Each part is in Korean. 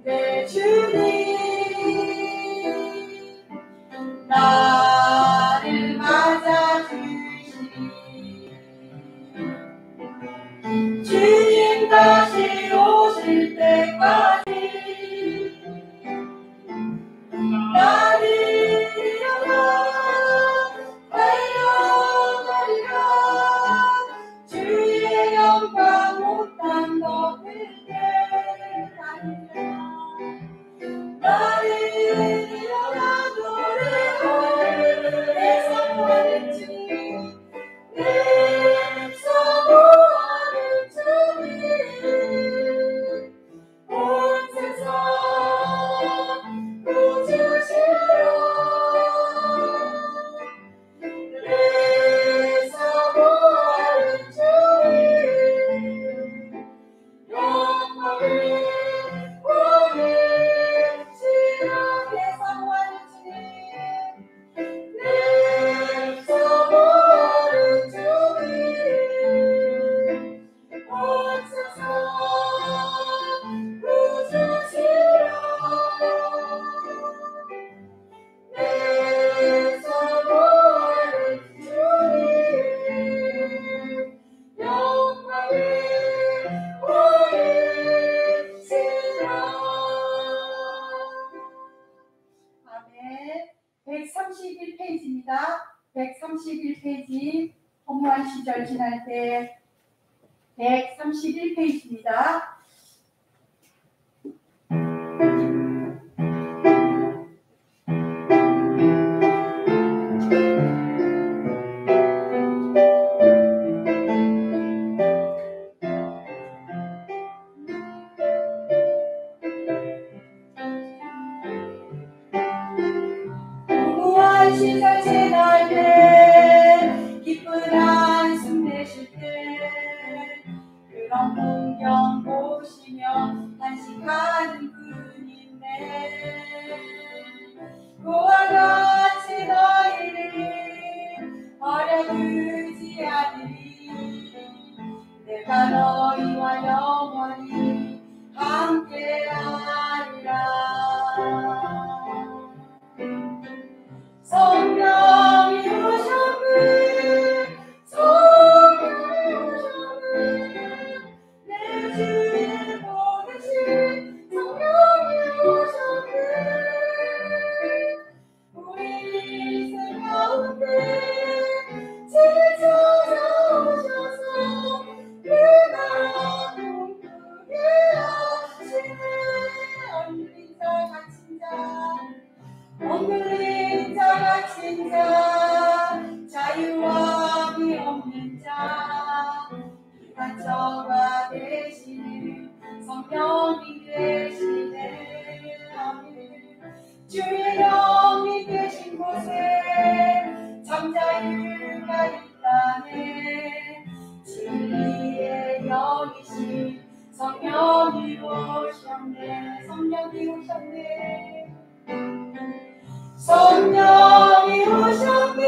내 주님 나를 맞아주시니 주님 다시 오실 때까지 나를 달려가리라 주의 영광 못한 더 크게 하리라 나를 일어나 노래하리 내 사모하는 주님 내 사모하는 주님 온 세상 구주시라 내 사모하는 주님 영광을 원하시라 내 사모하는 주님 내 사모하는 주님 온 세상 구주시라 내 사모하는 주님 영광을 원하시라 아멘. 131페이지입니다. 131페이지 허무한 시절 지날 때 131페이지입니다. 허무한 시절 지날 때 기쁜 한숨 내쉴 때 그런 풍경 보시며 한식하는 분인데 그와 같이 너희를 버려두지 않으리 내가 너희와 영원히 함께하리라 성령이 오셨네 성령이 오셨네 내 주에 보내신 성령이 오셨네 우리 인생 가운데 찾아오셔서 그 나라 꿈꾸게 하시네 얼굴인 자 갇힌 자 엉글린 자 갇힌 자 자유함이 없는 자 이간저가 되시는 성령이 되시네 아멘 주의 영이 계신 곳에 잠자유가 있다네 진리의 영이신 성령이 오셨네 성령이 오셨네 성령이 오셨네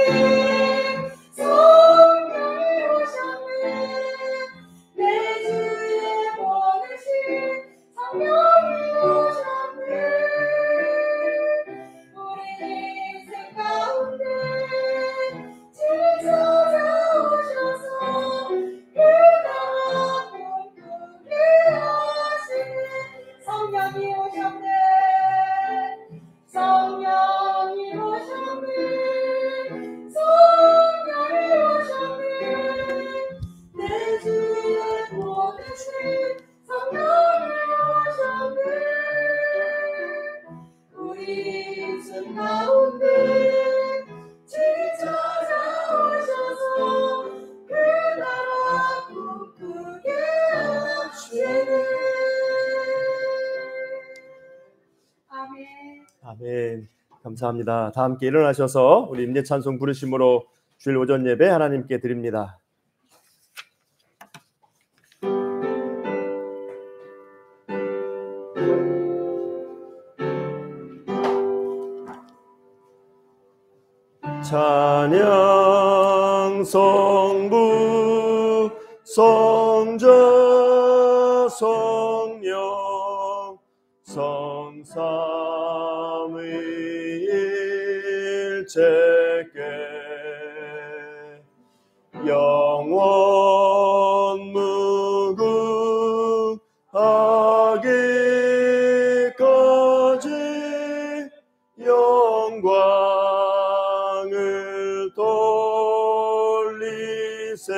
성령이 오셨네 내 주에 보내신 성령이 오셨네 우리 인생 가운데 찾아오셔서 그 나라 꿈꾸게 하시네 성령이 오셨네 성령이 오셨네 성령이 오셨네 내 주에 보내신 성령이 오셨네 우리 인생 가운데 찾아오셔서 그 나라 꿈꾸게 하시네 아멘. 아멘. 감사합니다. 다 함께 일어나셔서 우리 임재 찬송 부르심으로 주일 오전 예배 하나님께 드립니다. 찬양 성부 성자 성령 성삼위일체께 영원 무궁하기까지 영광을 돌리세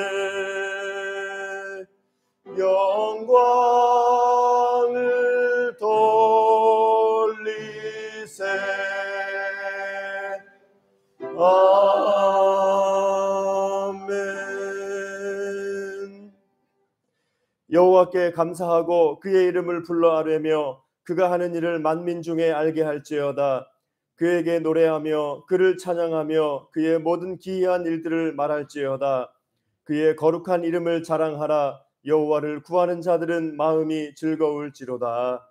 영광을 돌리세 아멘. 여호와께 감사하고 그의 이름을 불러 아뢰며 그가 하는 일을 만민 중에 알게 할지어다. 그에게 노래하며 그를 찬양하며 그의 모든 기이한 일들을 말할지어다. 그의 거룩한 이름을 자랑하라. 여호와를 구하는 자들은 마음이 즐거울지로다.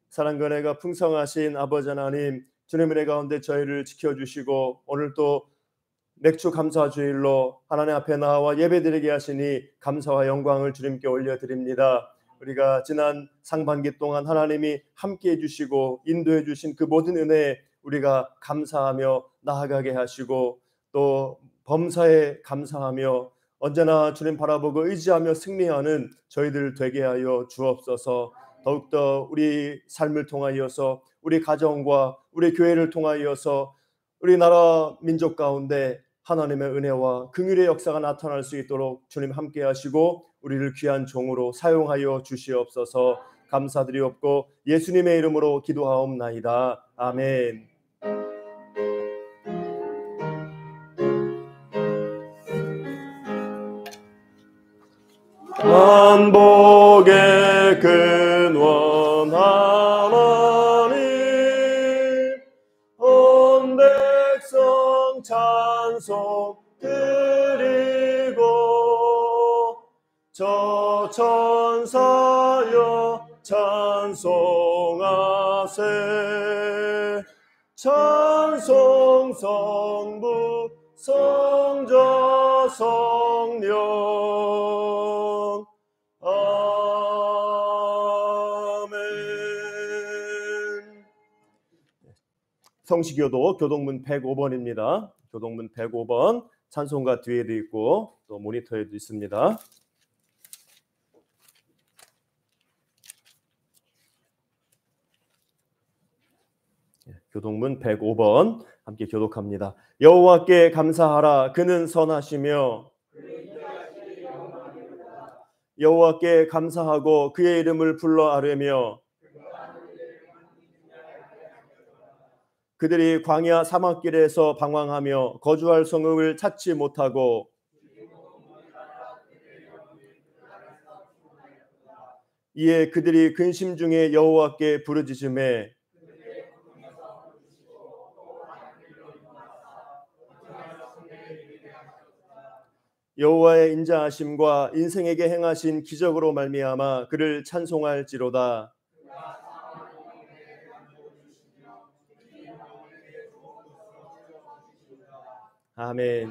사랑과 은혜가 풍성하신 아버지 하나님, 주님의 은혜 가운데 저희를 지켜주시고 오늘 또 맥주 감사 주일로 하나님 앞에 나와 예배드리게 하시니 감사와 영광을 주님께 올려드립니다. 우리가 지난 상반기 동안 하나님이 함께해 주시고 인도해 주신 그 모든 은혜에 우리가 감사하며 나아가게 하시고 또 범사에 감사하며 언제나 주님 바라보고 의지하며 승리하는 저희들 되게 하여 주옵소서. 더욱더 우리 삶을 통하여서 우리 가정과 우리 교회를 통하여서 우리나라 민족 가운데 하나님의 은혜와 긍휼의 역사가 나타날 수 있도록 주님 함께 하시고 우리를 귀한 종으로 사용하여 주시옵소서. 감사드리옵고 예수님의 이름으로 기도하옵나이다. 아멘. 만복의 근원 하나님 온 백성 찬송 드리고 저 천사여 찬송하세 찬송 성부 성자 성령 아멘. 성시교도 교동문 105번입니다. 교동문 105번 찬송가 뒤에도 있고 또 모니터에도 있습니다. 교동문 105번 함께 교독합니다. 여호와께 감사하라. 그는 선하시며 여호와께 감사하고 그의 이름을 불러 아뢰며 그들이 광야 사막길에서 방황하며 거주할 성읍을 찾지 못하고 이에 그들이 근심 중에 여호와께 부르짖음에 여호와의 인자하심과 인생에게 행하신 기적으로 말미암아 그를 찬송할지로다. 아멘.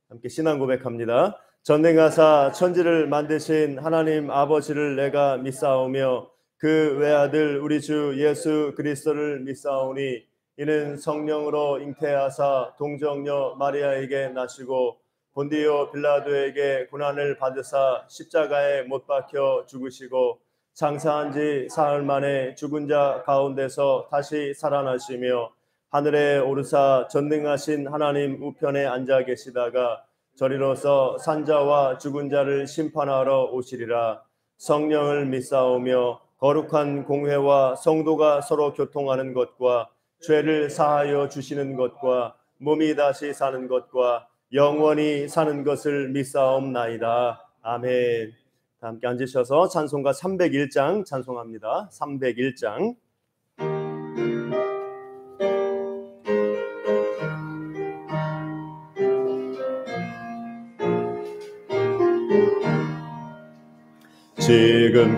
함께 신앙 고백합니다. 전능하사 천지를 만드신 하나님 아버지를 내가 믿사오며 그 외아들 우리 주 예수 그리스도를 믿사오니 이는 성령으로 잉태하사 동정녀 마리아에게 나시고 본디오 빌라도에게 고난을 받으사 십자가에 못 박혀 죽으시고 장사한 지 사흘 만에 죽은 자 가운데서 다시 살아나시며 하늘에 오르사 전능하신 하나님 우편에 앉아 계시다가 저리로서 산자와 죽은 자를 심판하러 오시리라. 성령을 믿사오며 거룩한 공회와 성도가 서로 교통하는 것과 죄를 사하여 주시는 것과 몸이 다시 사는 것과 영원히 사는 것을 믿사옵나이다. 아멘. 함께 앉으셔서 찬송가 301장 찬송합니다. 301장.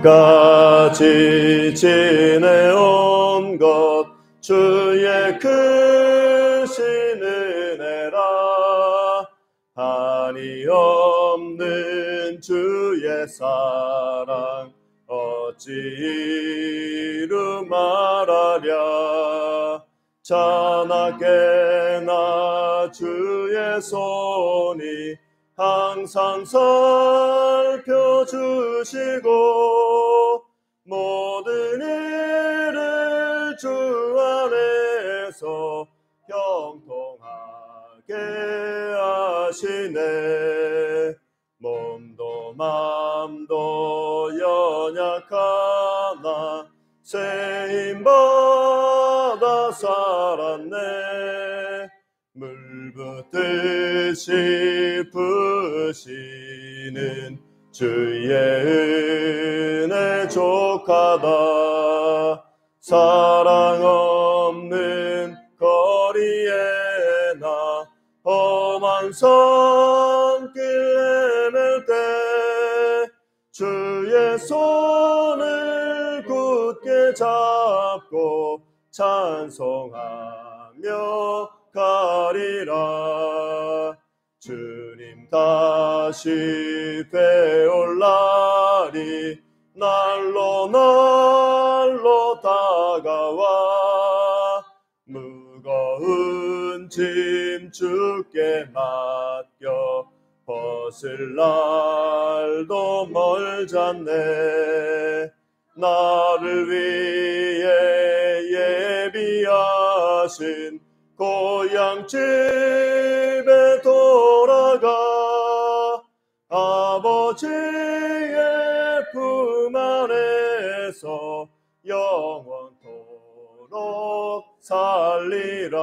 지금까지 지내온 것 주의 크신 은혜라. 한이 없는 주의 사랑 어찌 이루 말하랴. 자나깨나 주의 손이 항상 살펴주시고 모든 일을 주 안에서 형통하게 하시네. 몸도 맘도 연약하나 세임받아 살았네. 물붓듯이 부으시는 주의 은혜 족하다. 사랑 없는 거리에 나 험한 손길 헤맬 때 주의 손을 굳게 잡고 찬송하며 가리라. 주님 다시 되올 날이 날로 날로 다가와 무거운 짐 주께 맡겨 벗을 날도 멀잖네. 나를 위해 예비하신 고향 집에 돌아가 아버지의 품 안에서 영원토록 살리라.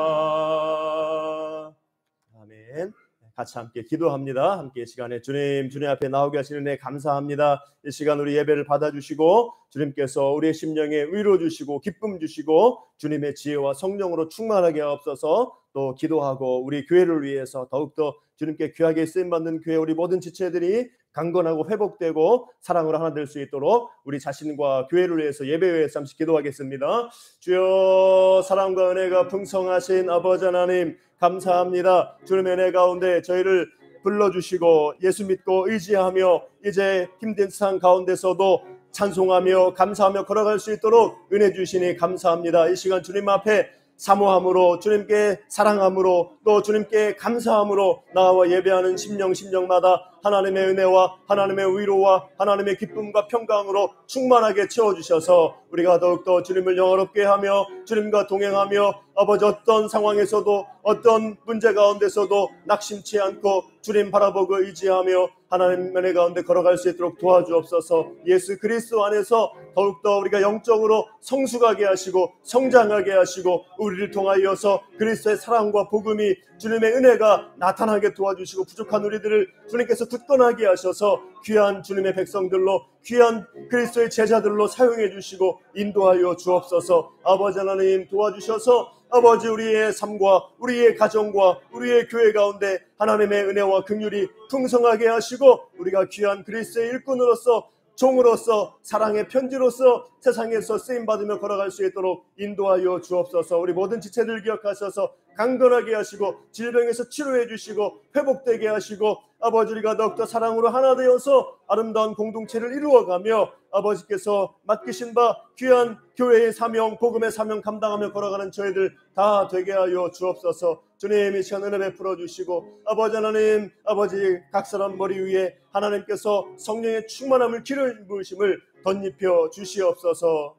아멘. 같이 함께 기도합니다. 함께 이 시간에 주님 앞에 나오게 하시는 은혜 감사합니다. 이 시간 우리 예배를 받아주시고 주님께서 우리의 심령에 위로 주시고 기쁨 주시고 주님의 지혜와 성령으로 충만하게 하옵소서. 또 기도하고 우리 교회를 위해서 더욱더 주님께 귀하게 쓰임받는 교회 우리 모든 지체들이 강건하고 회복되고 사랑으로 하나 될 수 있도록 우리 자신과 교회를 위해서 예배에 잠시 기도하겠습니다. 주여, 사랑과 은혜가 풍성하신 아버지 하나님 감사합니다. 주님의 은혜 가운데 저희를 불러주시고 예수 믿고 의지하며 이제 힘든 세상 가운데서도 찬송하며 감사하며 걸어갈 수 있도록 은혜 주시니 감사합니다. 이 시간 주님 앞에 사모함으로 주님께 사랑함으로 또 주님께 감사함으로 나와 예배하는 심령마다 하나님의 은혜와 하나님의 위로와 하나님의 기쁨과 평강으로 충만하게 채워주셔서 우리가 더욱더 주님을 영화롭게 하며 주님과 동행하며 아버지 어떤 상황에서도 어떤 문제 가운데서도 낙심치 않고 주님 바라보고 의지하며 하나님의 은혜 가운데 걸어갈 수 있도록 도와주옵소서. 예수 그리스도 안에서 더욱더 우리가 영적으로 성숙하게 하시고 성장하게 하시고 우리를 통하여서 그리스도의 사랑과 복음이 주님의 은혜가 나타나게 도와주시고 부족한 우리들을 주님께서 굳건하게 하셔서 귀한 주님의 백성들로 귀한 그리스도의 제자들로 사용해 주시고 인도하여 주옵소서. 아버지 하나님 도와주셔서 아버지 우리의 삶과 우리의 가정과 우리의 교회 가운데 하나님의 은혜와 긍휼이 풍성하게 하시고 우리가 귀한 그리스도의 일꾼으로서 종으로서 사랑의 편지로서 세상에서 쓰임받으며 걸어갈 수 있도록 인도하여 주옵소서. 우리 모든 지체들 기억하셔서 강건하게 하시고 질병에서 치료해 주시고 회복되게 하시고 아버지 우리가 더욱더 사랑으로 하나 되어서 아름다운 공동체를 이루어가며 아버지께서 맡기신 바 귀한 교회의 사명 복음의 사명 감당하며 걸어가는 저희들 다 되게 하여 주옵소서. 주님 이 시간 은혜 베풀어 주시고 아버지 하나님 아버지 각 사람 머리 위에 하나님께서 성령의 충만함을 기름 부으심을 덧입혀 주시옵소서.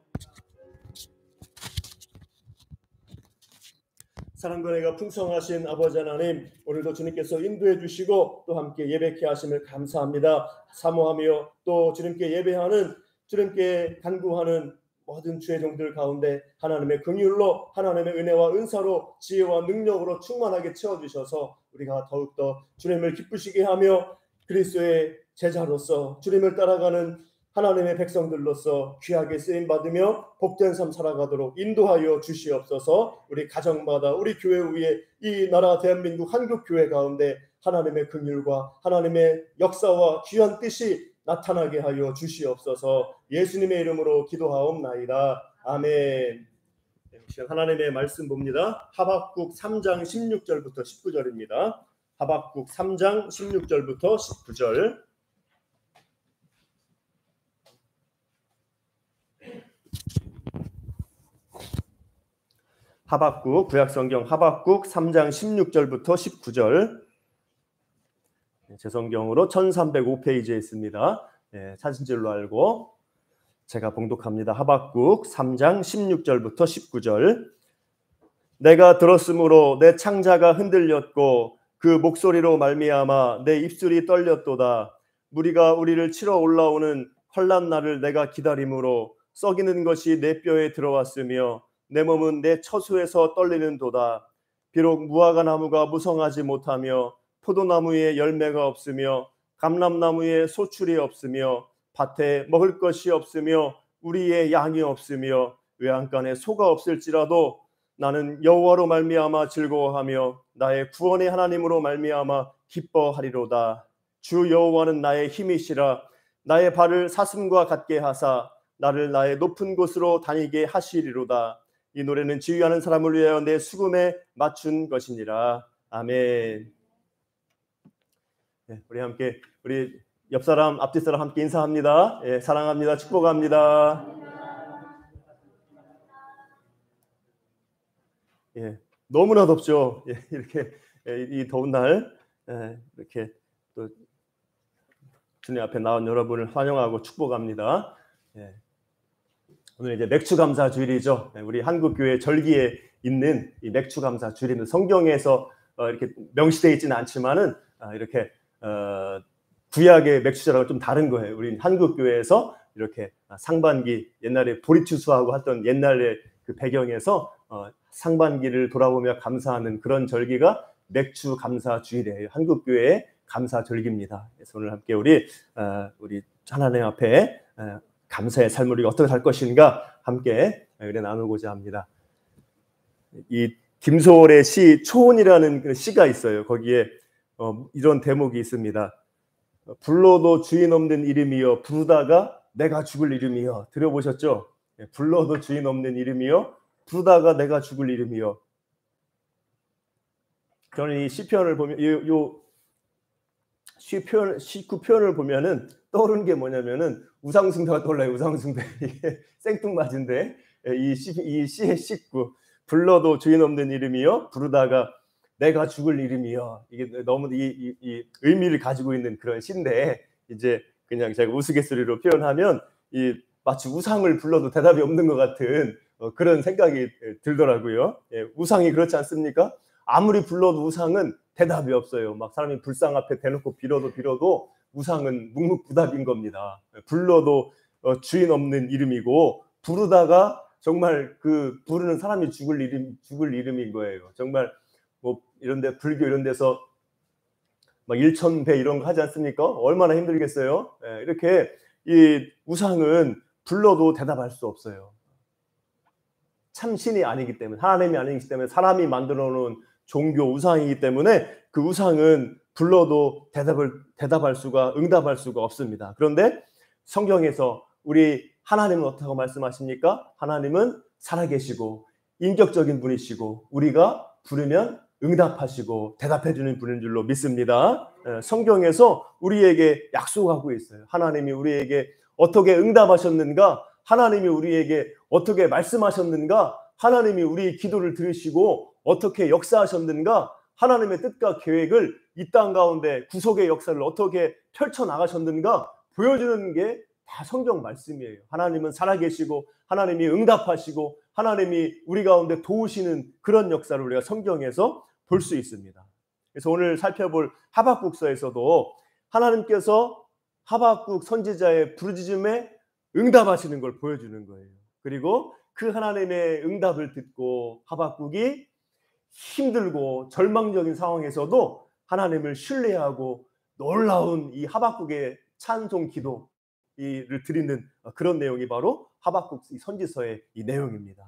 사랑과 은혜가 풍성하신 아버지 하나님 오늘도 주님께서 인도해 주시고 또 함께 예배케 하심을 감사합니다. 사모하며 또 주님께 예배하는 주님께 간구하는 모든 주의 종들 가운데 하나님의 긍휼로 하나님의 은혜와 은사로 지혜와 능력으로 충만하게 채워주셔서 우리가 더욱더 주님을 기쁘시게 하며 그리스도의 제자로서 주님을 따라가는 하나님의 백성들로서 귀하게 쓰임받으며 복된 삶 살아가도록 인도하여 주시옵소서. 우리 가정마다 우리 교회 위에 이 나라 대한민국 한국교회 가운데 하나님의 긍휼과 하나님의 역사와 귀한 뜻이 나타나게 하여 주시옵소서. 예수님의 이름으로 기도하옵나이다. 아멘. 하나님의 말씀 봅니다. 하박국 3장 16절부터 19절입니다. 하박국 3장 16절부터 19절. 하박국, 구약성경 하박국 3장 16절부터 19절. 제 성경으로 1305페이지에 있습니다. 찾은 줄로 알고 제가 봉독합니다. 하박국 3장 16절부터 19절. 내가 들었으므로 내 창자가 흔들렸고 그 목소리로 말미암아 내 입술이 떨렸도다. 무리가 우리를 치러 올라오는 환난 날을 내가 기다림으로 썩이는 것이 내 뼈에 들어왔으며 내 몸은 내 처수에서 떨리는도다. 비록 무화과 나무가 무성하지 못하며 포도나무에 열매가 없으며 감람나무에 소출이 없으며 밭에 먹을 것이 없으며 우리의 양이 없으며 외양간에 소가 없을지라도 나는 여호와로 말미암아 즐거워하며 나의 구원의 하나님으로 말미암아 기뻐하리로다. 주 여호와는 나의 힘이시라. 나의 발을 사슴과 같게 하사 나를 나의 높은 곳으로 다니게 하시리로다. 이 노래는 지휘하는 사람을 위하여 내 수금에 맞춘 것이니라. 아멘. 우리 함께 우리 옆 사람 앞뒤 사람 함께 인사합니다. 사랑합니다. 축복합니다. 너무나 덥죠. 이렇게 이 더운 날 이렇게 또 주님 앞에 나온 여러분을 환영하고 축복합니다. 오늘 이제 맥주감사 주일이죠. 우리 한국교회 절기에 있는 이 맥주감사 주일은 성경에서 이렇게 명시되어 있지는 않지만은 이렇게 구약의 맥주절하고 좀 다른 거예요. 우리 한국교회에서 이렇게 상반기 옛날에 보리추수하고 했던 옛날의 그 배경에서 상반기를 돌아보며 감사하는 그런 절기가 맥주 감사 주일이에요. 한국교회의 감사 절기입니다. 그래서 오늘 함께 우리 하나님 앞에 감사의 삶을 우리가 어떻게 살 것인가 함께 나누고자 합니다. 이 김소월의 시 초혼이라는 그 시가 있어요. 거기에 이런 대목이 있습니다. 불러도 주인 없는 이름이여 부르다가 내가 죽을 이름이여. 들어보셨죠? 불러도 주인 없는 이름이여 부르다가 내가 죽을 이름이여. 저는 이 시편을 보면 요 시구 표현을 보면은 떠오르는 게 뭐냐면은 우상숭배가 떠올라요. 우상숭배. 이게 생뚱맞은데 이 시의 시구 불러도 주인 없는 이름이여 부르다가 내가 죽을 이름이여. 이게 너무 이 의미를 가지고 있는 그런 시인데 이제 그냥 제가 우스갯소리로 표현하면 이 마치 우상을 불러도 대답이 없는 것 같은 그런 생각이 들더라고요. 우상이 그렇지 않습니까? 아무리 불러도 우상은 대답이 없어요. 막 사람이 불상 앞에 대놓고 빌어도 우상은 묵묵부답인 겁니다. 불러도 주인 없는 이름이고 부르다가 정말 그 부르는 사람이 죽을 이름인 거예요. 정말 뭐 이런데 불교 이런 데서 막 일천배 이런 거 하지 않습니까? 얼마나 힘들겠어요. 이렇게 이 우상은 불러도 대답할 수 없어요. 참신이 아니기 때문에 하나님이 아니기 때문에 사람이 만들어 놓은 종교 우상이기 때문에 그 우상은 불러도 응답할 수가 없습니다. 그런데 성경에서 우리 하나님은 어떻게 말씀하십니까? 하나님은 살아계시고 인격적인 분이시고 우리가 부르면 응답하시고 대답해 주는 분인 줄로 믿습니다. 성경에서 우리에게 약속하고 있어요. 하나님이 우리에게 어떻게 응답하셨는가? 하나님이 우리에게 어떻게 말씀하셨는가? 하나님이 우리 기도를 들으시고 어떻게 역사하셨는가? 하나님의 뜻과 계획을 이 땅 가운데 구속의 역사를 어떻게 펼쳐나가셨는가? 보여주는 게 다 성경 말씀이에요. 하나님은 살아계시고 하나님이 응답하시고 하나님이 우리 가운데 도우시는 그런 역사를 우리가 성경에서 볼 수 있습니다. 그래서 오늘 살펴볼 하박국서에서도 하나님께서 하박국 선지자의 부르짖음에 응답하시는 걸 보여주는 거예요. 그리고 그 하나님의 응답을 듣고 하박국이 힘들고 절망적인 상황에서도 하나님을 신뢰하고 놀라운 이 하박국의 찬송 기도를 드리는 그런 내용이 바로 하박국 선지서의 이 내용입니다.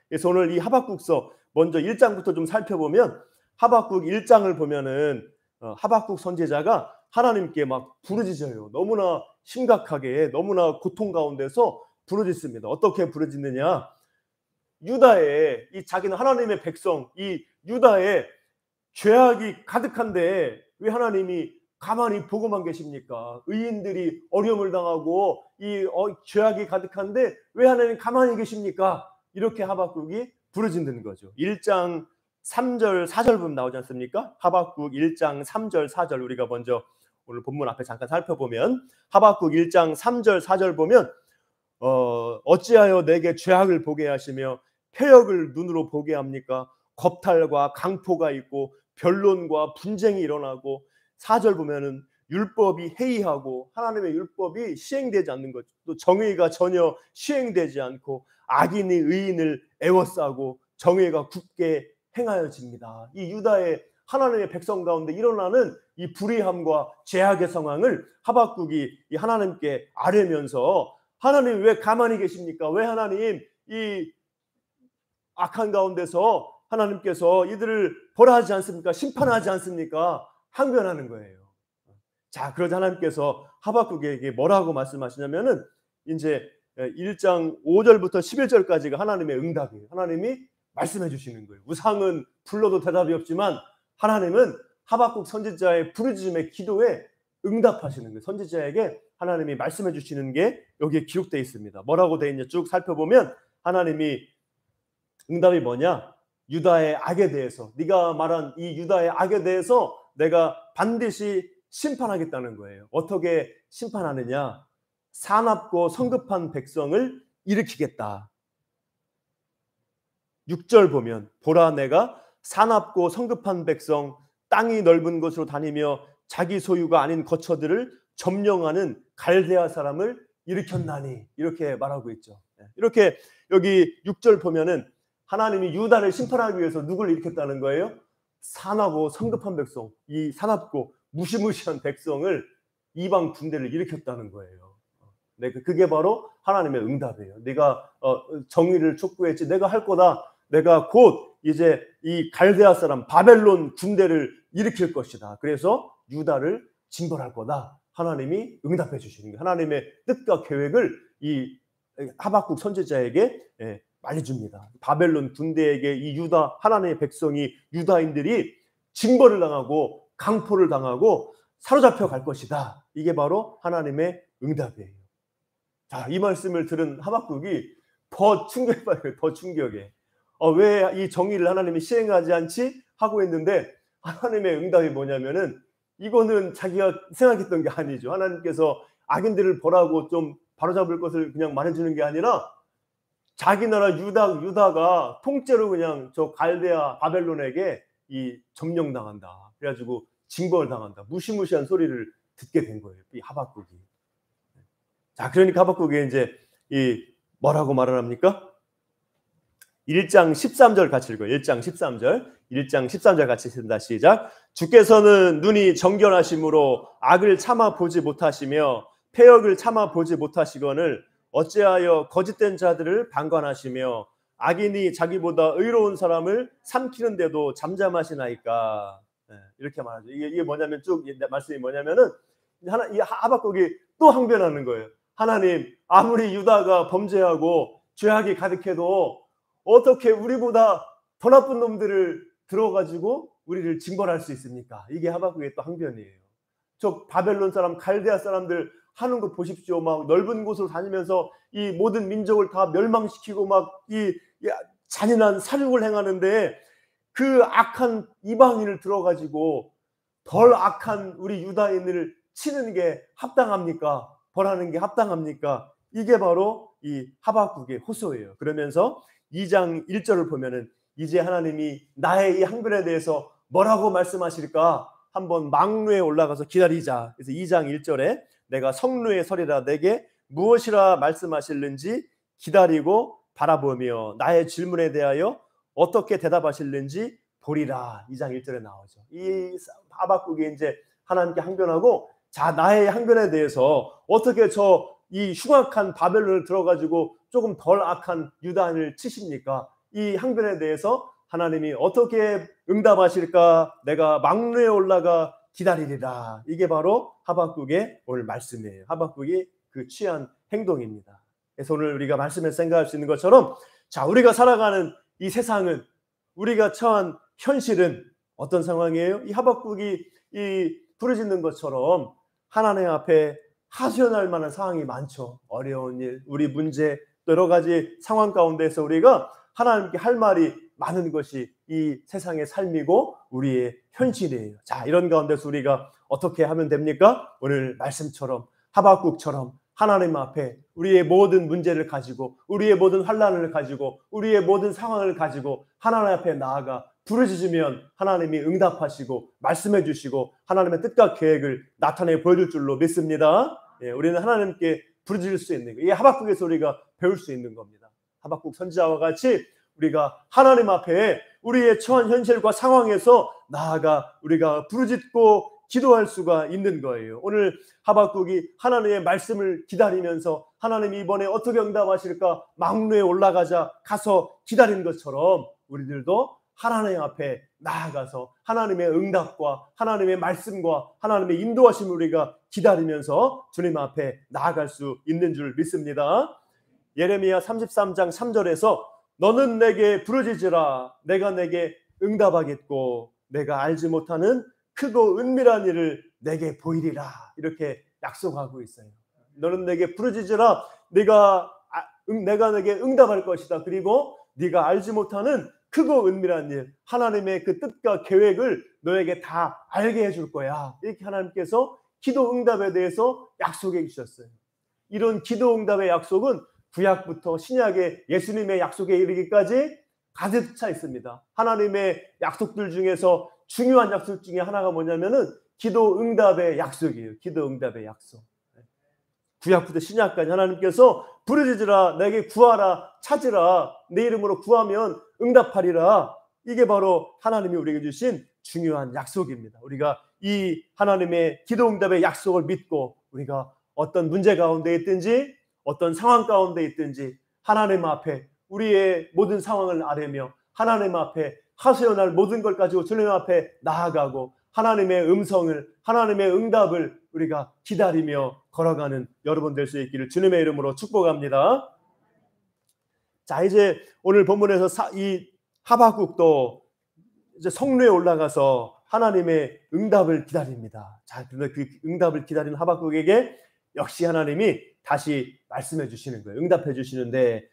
그래서 오늘 이 하박국서 먼저 1장부터 좀 살펴보면 하박국 1장을 보면은 하박국 선지자가 하나님께 막 부르짖어요. 너무나 심각하게 너무나 고통 가운데서 부르짖습니다. 어떻게 부르짖느냐? 유다에 이 자기는 하나님의 백성 이 유다에 죄악이 가득한데 왜 하나님이 가만히 보고만 계십니까? 의인들이 어려움을 당하고 이 죄악이 가득한데 왜 하나님 가만히 계십니까? 이렇게 하박국이 부르짖는 거죠. 1장 3절 4절 보면 나오지 않습니까? 하박국 1장 3절 4절 우리가 먼저 오늘 본문 앞에 잠깐 살펴보면 하박국 1장 3절 4절 보면 어찌하여 내게 죄악을 보게 하시며 패역을 눈으로 보게 합니까? 겁탈과 강포가 있고 변론과 분쟁이 일어나고 4절 보면은 율법이 해이하고 하나님의 율법이 시행되지 않는 것, 또 정의가 전혀 시행되지 않고 악인이 의인을 애워싸고 정의가 굳게 행하여집니다. 이 유다의 하나님의 백성 가운데 일어나는 이 불의함과 죄악의 상황을 하박국이 이 하나님께 아뢰면서 하나님 왜 가만히 계십니까? 왜 하나님 이 악한 가운데서 하나님께서 이들을 벌하지 않습니까? 심판하지 않습니까? 항변하는 거예요. 자, 그러자 하나님께서 하박국에게 뭐라고 말씀하시냐면은 이제 1장 5절부터 11절까지가 하나님의 응답이에요. 하나님이 말씀해 주시는 거예요. 우상은 불러도 대답이 없지만 하나님은 하박국 선지자의 부르짖음의 기도에 응답하시는 거예요. 선지자에게 하나님이 말씀해 주시는 게 여기에 기록되어 있습니다. 뭐라고 되어 있냐 쭉 살펴보면 하나님이 응답이 뭐냐? 유다의 악에 대해서, 네가 말한 이 유다의 악에 대해서 내가 반드시 심판하겠다는 거예요. 어떻게 심판하느냐? 사납고 성급한 백성을 일으키겠다. 6절 보면 보라 내가 사납고 성급한 백성, 땅이 넓은 곳으로 다니며 자기 소유가 아닌 거처들을 점령하는 갈대아 사람을 일으켰나니, 이렇게 말하고 있죠. 이렇게 여기 6절 보면은 하나님이 유다를 심판하기 위해서 누굴 일으켰다는 거예요? 사납고 성급한 백성, 이 사납고 무시무시한 백성을, 이방 군대를 일으켰다는 거예요. 그게 바로 하나님의 응답이에요. 내가 정의를 촉구했지, 내가 할 거다. 내가 곧 이제 이 갈대아 사람 바벨론 군대를 일으킬 것이다. 그래서 유다를 징벌할 거다. 하나님이 응답해 주시는 거예요. 하나님의 뜻과 계획을 이 하박국 선지자에게 말해줍니다. 바벨론 군대에게 이 유다, 하나님의 백성이, 유다인들이 징벌을 당하고 강포를 당하고 사로잡혀 갈 것이다. 이게 바로 하나님의 응답이에요. 자, 이 말씀을 들은 하박국이 더 충격받아요. 더 충격에. 왜 이 정의를 하나님이 시행하지 않지? 하고 있는데 하나님의 응답이 뭐냐면은 이거는 자기가 생각했던 게 아니죠. 하나님께서 악인들을 벌하고 좀 바로잡을 것을 그냥 말해주는 게 아니라 자기 나라 유다가 통째로 그냥 저 갈대아 바벨론에게 이 점령당한다. 그래가지고 징벌을 당한다. 무시무시한 소리를 듣게 된 거예요. 이 하박국이. 자, 그러니까 하박국이 이제 이 뭐라고 말을 합니까? 1장 13절 같이 읽어요. 1장 13절 같이 읽습니다. 시작. 주께서는 눈이 정결하심으로 악을 참아 보지 못하시며 패역을 참아 보지 못하시거늘 어찌하여 거짓된 자들을 방관하시며 악인이 자기보다 의로운 사람을 삼키는데도 잠잠하시나이까. 이렇게 말하죠. 이게 뭐냐면 쭉 말씀이 뭐냐면은 이 하박국이 또 항변하는 거예요. 하나님, 아무리 유다가 범죄하고 죄악이 가득해도 어떻게 우리보다 더 나쁜 놈들을 들어가지고 우리를 징벌할 수 있습니까? 이게 하박국의 또 항변이에요. 저 바벨론 사람, 갈대아 사람들 하는 거 보십시오. 막 넓은 곳으로 다니면서 이 모든 민족을 다 멸망시키고 막 이 잔인한 살육을 행하는데 그 악한 이방인을 들어가지고 덜 악한 우리 유다인을 치는 게 합당합니까? 벌하는 게 합당합니까? 이게 바로 이 하박국의 호소예요. 그러면서 2장 1절을 보면은 이제 하나님이 나의 이 항변에 대해서 뭐라고 말씀하실까? 한번 망루에 올라가서 기다리자. 그래서 2장 1절에 내가 성루에 서리라 내게 무엇이라 말씀하실는지 기다리고 바라보며 나의 질문에 대하여 어떻게 대답하실는지 보리라. 2장 1절에 나오죠. 이 하박국이 이제 하나님께 항변하고, 자, 나의 항변에 대해서 어떻게 이 흉악한 바벨론을 들어가지고 조금 덜 악한 유다인을 치십니까? 이 항변에 대해서 하나님이 어떻게 응답하실까? 내가 망루에 올라가 기다리리라. 이게 바로 하박국의 오늘 말씀이에요. 하박국이 그 취한 행동입니다. 그래서 오늘 우리가 말씀에서 생각할 수 있는 것처럼, 자, 우리가 살아가는 이 세상은, 우리가 처한 현실은 어떤 상황이에요? 이 하박국이 이 부르짖는 것처럼 하나님 앞에 하소연할 만한 상황이 많죠. 어려운 일, 우리 문제, 여러 가지 상황 가운데서 우리가 하나님께 할 말이 많은 것이 이 세상의 삶이고 우리의 현실이에요. 자, 이런 가운데서 우리가 어떻게 하면 됩니까? 오늘 말씀처럼 하박국처럼 하나님 앞에 우리의 모든 문제를 가지고 우리의 모든 환난을 가지고 우리의 모든 상황을 가지고 하나님 앞에 나아가 부르짖으면 하나님이 응답하시고 말씀해 주시고 하나님의 뜻과 계획을 나타내 보여줄 줄로 믿습니다. 예, 우리는 하나님께 부르짖을 수 있는 거예요. 이 하박국에서 우리가 배울 수 있는 겁니다. 하박국 선지자와 같이 우리가 하나님 앞에 우리의 처한 현실과 상황에서 나아가 우리가 부르짖고 기도할 수가 있는 거예요. 오늘 하박국이 하나님의 말씀을 기다리면서 하나님이 이번에 어떻게 응답하실까 망루에 올라가자 가서 기다린 것처럼 우리들도 하나님 앞에 나아가서 하나님의 응답과 하나님의 말씀과 하나님의 인도하심을 우리가 기다리면서 주님 앞에 나아갈 수 있는 줄 믿습니다. 예레미야 33장 3절에서 너는 내게 부르짖으라 내가 내게 응답하겠고 내가 알지 못하는 크고 은밀한 일을 내게 보이리라 이렇게 약속하고 있어요. 너는 내게 부르짖으라 내가 내게 응답할 것이다. 그리고 네가 알지 못하는 크고 은밀한 일 하나님의 그 뜻과 계획을 너에게 다 알게 해줄 거야. 이렇게 하나님께서 기도 응답에 대해서 약속해 주셨어요. 이런 기도 응답의 약속은 구약부터 신약의 예수님의 약속에 이르기까지 가득 차 있습니다. 하나님의 약속들 중에서 중요한 약속 중에 하나가 뭐냐면은 기도 응답의 약속이에요. 기도 응답의 약속. 구약부터 신약까지 하나님께서 부르짖으라 내게 구하라 찾으라 내 이름으로 구하면 응답하리라. 이게 바로 하나님이 우리에게 주신 중요한 약속입니다. 우리가 이 하나님의 기도 응답의 약속을 믿고 우리가 어떤 문제 가운데 있든지 어떤 상황 가운데 있든지 하나님 앞에 우리의 모든 상황을 아뢰며 하나님 앞에 하소연할 모든 걸 가지고 주님 앞에 나아가고 하나님의 음성을 하나님의 응답을 우리가 기다리며 걸어가는 여러분 될 수 있기를 주님의 이름으로 축복합니다. 자, 이제 오늘 본문에서 이 하박국도 이제 성루에 올라가서 하나님의 응답을 기다립니다. 자, 그런데 그 응답을 기다리는 하박국에게 역시 하나님이 다시 말씀해 주시는 거예요. 응답해 주시는데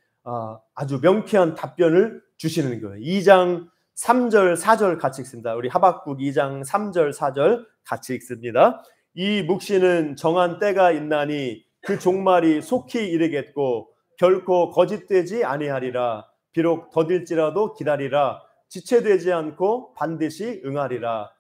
아주 명쾌한 답변을 주시는 거예요. 2장 3절 4절 같이 읽습니다. 우리 하박국 2장 3절 4절 같이 읽습니다. 이 묵시는 정한 때가 있나니 그 종말이 속히 이르겠고 결코 거짓되지 아니하리라. 비록 더딜지라도 기다리라. 지체되지 않고 반드시 응하리라.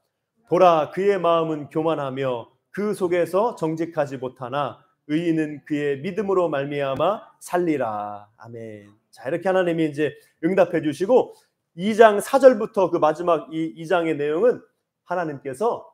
보라 그의 마음은 교만하며 그 속에서 정직하지 못하나 의인은 그의 믿음으로 말미암아 살리라. 아멘. 자, 이렇게 하나님이 이제 응답해 주시고 2장 4절부터 그 마지막 이 2장의 내용은 하나님께서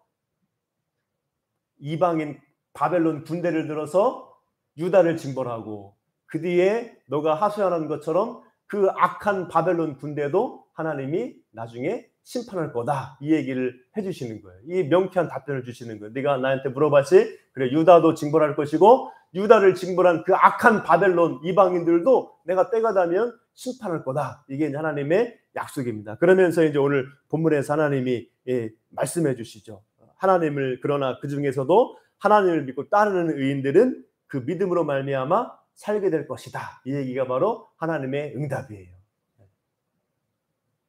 이방인 바벨론 군대를 들어서 유다를 징벌하고 그 뒤에 너가 하소연한 것처럼 그 악한 바벨론 군대도 하나님이 나중에 심판할 거다. 이 얘기를 해주시는 거예요. 이 명쾌한 답변을 주시는 거예요. 네가 나한테 물어봤지? 그래, 유다도 징벌할 것이고 유다를 징벌한 그 악한 바벨론 이방인들도 내가 때가 되면 심판할 거다. 이게 이제 하나님의 약속입니다. 그러면서 이제 오늘 본문에서 하나님이 말씀해 주시죠. 하나님을 그러나 그 중에서도 하나님을 믿고 따르는 의인들은 그 믿음으로 말미암아 살게 될 것이다. 이 얘기가 바로 하나님의 응답이에요.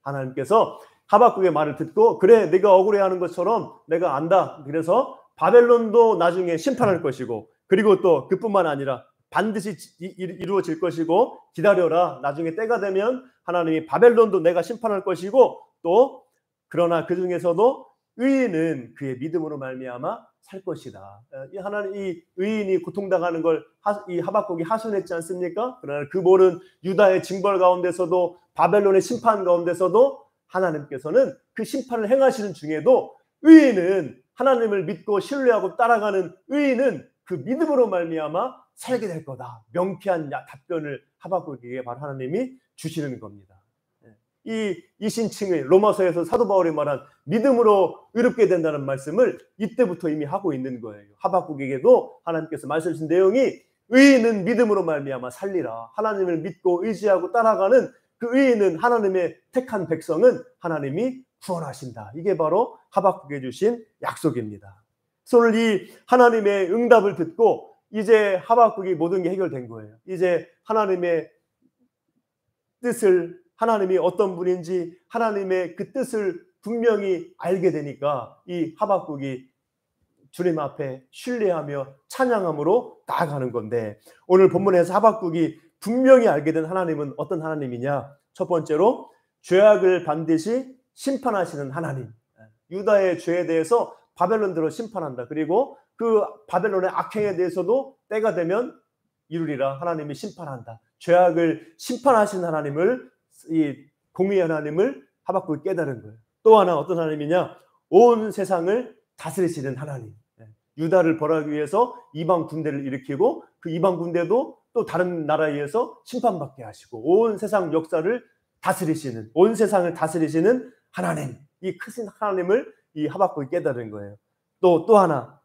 하나님께서 하박국의 말을 듣고 그래 네가 억울해하는 것처럼 내가 안다. 그래서 바벨론도 나중에 심판할 것이고 그리고 또 그뿐만 아니라 반드시 이루어질 것이고 기다려라. 나중에 때가 되면 하나님이 바벨론도 내가 심판할 것이고 또 그러나 그 중에서도 의인은 그의 믿음으로 말미암아 살 것이다. 하나님 이 의인이 고통당하는 걸 이 하박국이 하소연했지 않습니까? 그러나 그 모든 유다의 징벌 가운데서도 바벨론의 심판 가운데서도 하나님께서는 그 심판을 행하시는 중에도 의인은 하나님을 믿고 신뢰하고 따라가는 의인은 그 믿음으로 말미암아 살게 될 거다. 명쾌한 답변을 하박국에게 바로 하나님이 주시는 겁니다. 이 신칭을 로마서에서 사도 바울이 말한 믿음으로 의롭게 된다는 말씀을 이때부터 이미 하고 있는 거예요. 하박국에게도 하나님께서 말씀 주신 내용이 의인은 믿음으로 말미암아 살리라. 하나님을 믿고 의지하고 따라가는 그 의인은 하나님의 택한 백성은 하나님이 구원하신다. 이게 바로 하박국에 주신 약속입니다. 그래서 오늘 이 하나님의 응답을 듣고 이제 하박국이 모든 게 해결된 거예요. 이제 하나님의 뜻을 하나님이 어떤 분인지 하나님의 그 뜻을 분명히 알게 되니까 이 하박국이 주님 앞에 신뢰하며 찬양함으로 나아가는 건데, 오늘 본문에서 하박국이 분명히 알게 된 하나님은 어떤 하나님이냐? 첫 번째로 죄악을 반드시 심판하시는 하나님. 유다의 죄에 대해서 바벨론대로 심판한다. 그리고 그 바벨론의 악행에 대해서도 때가 되면 이루리라. 하나님이 심판한다. 죄악을 심판하시는 하나님을, 이 공의의 하나님을 하박국이 깨달은 거예요. 또 하나 어떤 하나님이냐? 온 세상을 다스리시는 하나님. 유다를 벌하기 위해서 이방 군대를 일으키고 그 이방 군대도 또 다른 나라에 의해서 심판받게 하시고 온 세상 역사를 다스리시는, 온 세상을 다스리시는 하나님, 이 크신 하나님을 이 하박국이 깨달은 거예요. 또 하나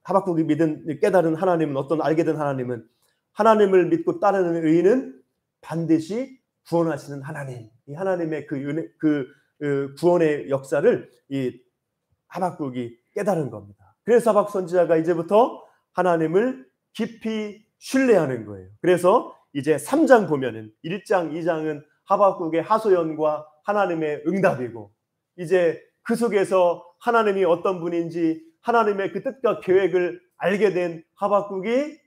하박국이 깨달은 하나님은 알게 된 하나님은, 하나님을 믿고 따르는 의인은 반드시 구원하시는 하나님. 이 하나님의 그 은혜, 구원의 역사를 이 하박국이 깨달은 겁니다. 그래서 하박국 선지자가 이제부터 하나님을 깊이 신뢰하는 거예요. 그래서 이제 3장 보면은 1장, 2장은 하박국의 하소연과 하나님의 응답이고, 이제 그 속에서 하나님이 어떤 분인지 하나님의 그 뜻과 계획을 알게 된 하박국이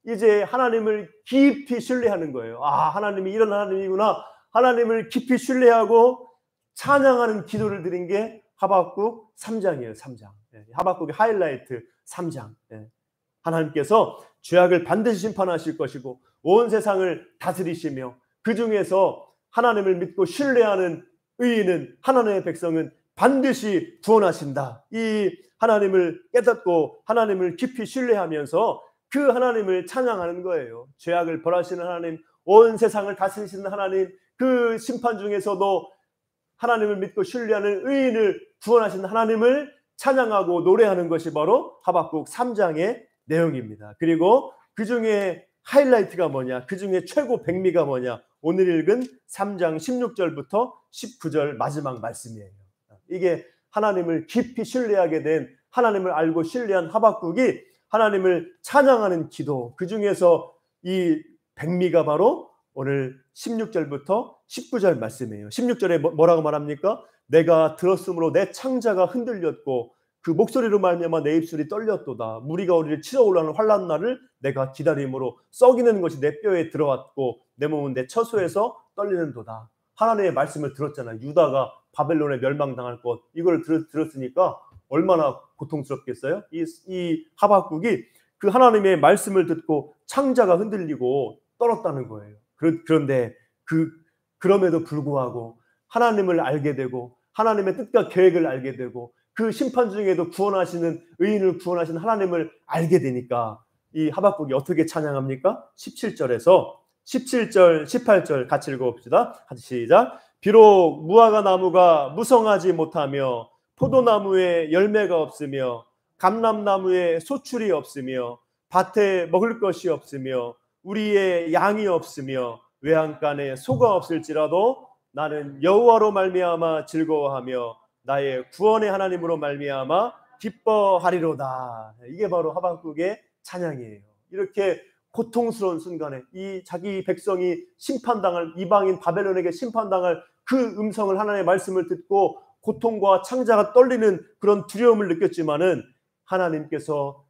이제 하나님을 깊이 신뢰하는 거예요. 아, 하나님이 이런 하나님이구나. 하나님을 깊이 신뢰하고 찬양하는 기도를 드린 게 하박국 3장이에요. 3장. 하박국의 하이라이트 3장. 하나님께서 죄악을 반드시 심판하실 것이고 온 세상을 다스리시며 그 중에서 하나님을 믿고 신뢰하는 의인은, 하나님의 백성은 반드시 구원하신다. 이 하나님을 깨닫고 하나님을 깊이 신뢰하면서 그 하나님을 찬양하는 거예요. 죄악을 벌하시는 하나님, 온 세상을 다스리시는 하나님, 그 심판 중에서도 하나님을 믿고 신뢰하는 의인을 구원하시는 하나님을 찬양하고 노래하는 것이 바로 하박국 3장의 내용입니다. 그리고 그 중에 하이라이트가 뭐냐, 그 중에 최고 백미가 뭐냐, 오늘 읽은 3장 16절부터 19절 마지막 말씀이에요. 이게 하나님을 깊이 신뢰하게 된, 하나님을 알고 신뢰한 하박국이 하나님을 찬양하는 기도, 그 중에서 이 백미가 바로 오늘 16절부터 19절 말씀이에요. 16절에 뭐라고 말합니까? 내가 들었으므로 내 창자가 흔들렸고 그 목소리로 말미암아 내 입술이 떨렸도다. 무리가 우리를 치러 올라오는 환난 날을 내가 기다림으로 썩이는 것이 내 뼈에 들어왔고 내 몸은 내 처소에서 떨리는도다. 하나님의 말씀을 들었잖아요. 유다가 바벨론에 멸망당할 것, 이걸 들었으니까 얼마나 고통스럽겠어요? 이 하박국이 그 하나님의 말씀을 듣고 창자가 흔들리고 떨었다는 거예요. 그런데 그럼에도 불구하고 하나님을 알게 되고 하나님의 뜻과 계획을 알게 되고 그 심판 중에도 구원하시는, 의인을 구원하시는 하나님을 알게 되니까 이 하박국이 어떻게 찬양합니까? 17절에서 17절, 18절 같이 읽어봅시다. 같이 시작. 비록 무화과 나무가 무성하지 못하며 포도나무에 열매가 없으며 감람나무에 소출이 없으며 밭에 먹을 것이 없으며 우리의 양이 없으며 외양간에 소가 없을지라도 나는 여호와로 말미암아 즐거워하며 나의 구원의 하나님으로 말미암아 기뻐하리로다. 이게 바로 하박국의 찬양이에요. 이렇게 고통스러운 순간에 이 자기 백성이 심판당할, 이방인 바벨론에게 심판당할 그 음성을, 하나님의 말씀을 듣고 고통과 창자가 떨리는 그런 두려움을 느꼈지만은 하나님께서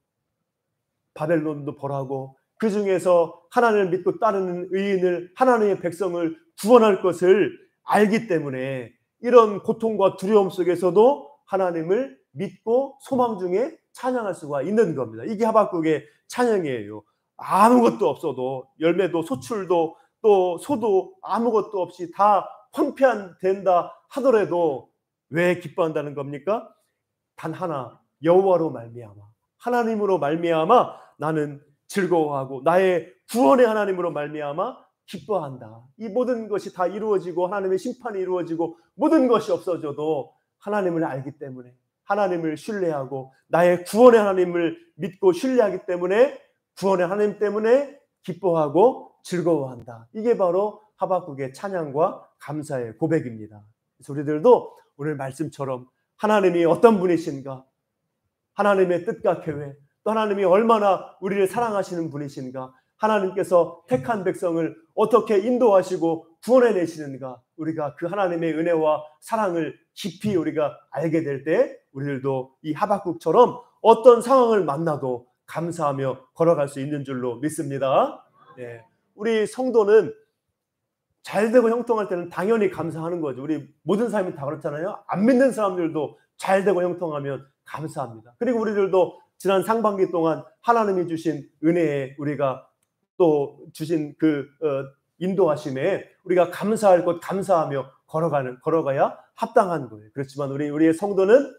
바벨론도 벌하고 그 중에서 하나님을 믿고 따르는 의인을, 하나님의 백성을 구원할 것을 알기 때문에 이런 고통과 두려움 속에서도 하나님을 믿고 소망 중에 찬양할 수가 있는 겁니다. 이게 하박국의 찬양이에요. 아무것도 없어도, 열매도 소출도 또 소도 아무것도 없이 다 황폐한된다 하더라도 왜 기뻐한다는 겁니까? 단 하나, 여호와로 말미암아, 하나님으로 말미암아 나는 즐거워하고 나의 구원의 하나님으로 말미암아 기뻐한다. 이 모든 것이 다 이루어지고 하나님의 심판이 이루어지고 모든 것이 없어져도 하나님을 알기 때문에, 하나님을 신뢰하고 나의 구원의 하나님을 믿고 신뢰하기 때문에 구원의 하나님 때문에 기뻐하고 즐거워한다. 이게 바로 하박국의 찬양과 감사의 고백입니다. 그래서 우리들도 오늘 말씀처럼 하나님이 어떤 분이신가, 하나님의 뜻과 계획, 또 하나님이 얼마나 우리를 사랑하시는 분이신가, 하나님께서 택한 백성을 어떻게 인도하시고 구원해내시는가, 우리가 그 하나님의 은혜와 사랑을 깊이 우리가 알게 될 때 우리들도 이 하박국처럼 어떤 상황을 만나도 감사하며 걸어갈 수 있는 줄로 믿습니다. 예. 우리 성도는 잘되고 형통할 때는 당연히 감사하는 거죠. 우리 모든 사람이 다 그렇잖아요. 안 믿는 사람들도 잘되고 형통하면 감사합니다. 그리고 우리들도 지난 상반기 동안 하나님이 주신 은혜에 우리가 또 주신 그 인도하심에 우리가 감사할 것 감사하며 걸어가야 합당한 거예요. 그렇지만 우리의 성도는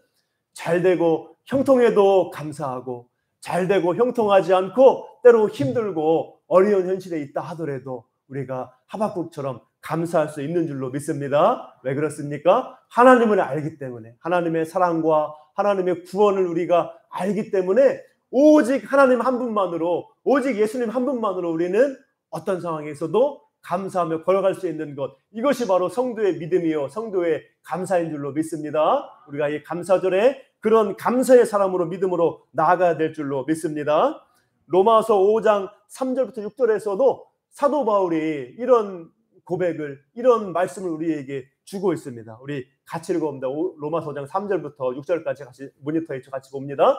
잘되고 형통해도 감사하고, 잘되고 형통하지 않고 때로 힘들고 어려운 현실에 있다 하더라도 우리가 하박국처럼 감사할 수 있는 줄로 믿습니다. 왜 그렇습니까? 하나님을 알기 때문에, 하나님의 사랑과 하나님의 구원을 우리가 알기 때문에 오직 하나님 한 분만으로, 오직 예수님 한 분만으로 우리는 어떤 상황에서도 감사하며 걸어갈 수 있는 것, 이것이 바로 성도의 믿음이요 성도의 감사인 줄로 믿습니다. 우리가 이 감사절에 그런 감사의 사람으로 믿음으로 나아가야 될 줄로 믿습니다. 로마서 5장 3절부터 6절에서도 사도 바울이 이런 고백을, 이런 말씀을 우리에게 주고 있습니다. 우리 같이 읽어봅니다. 로마서 5장 3절부터 6절까지 같이 모니터에 같이 봅니다.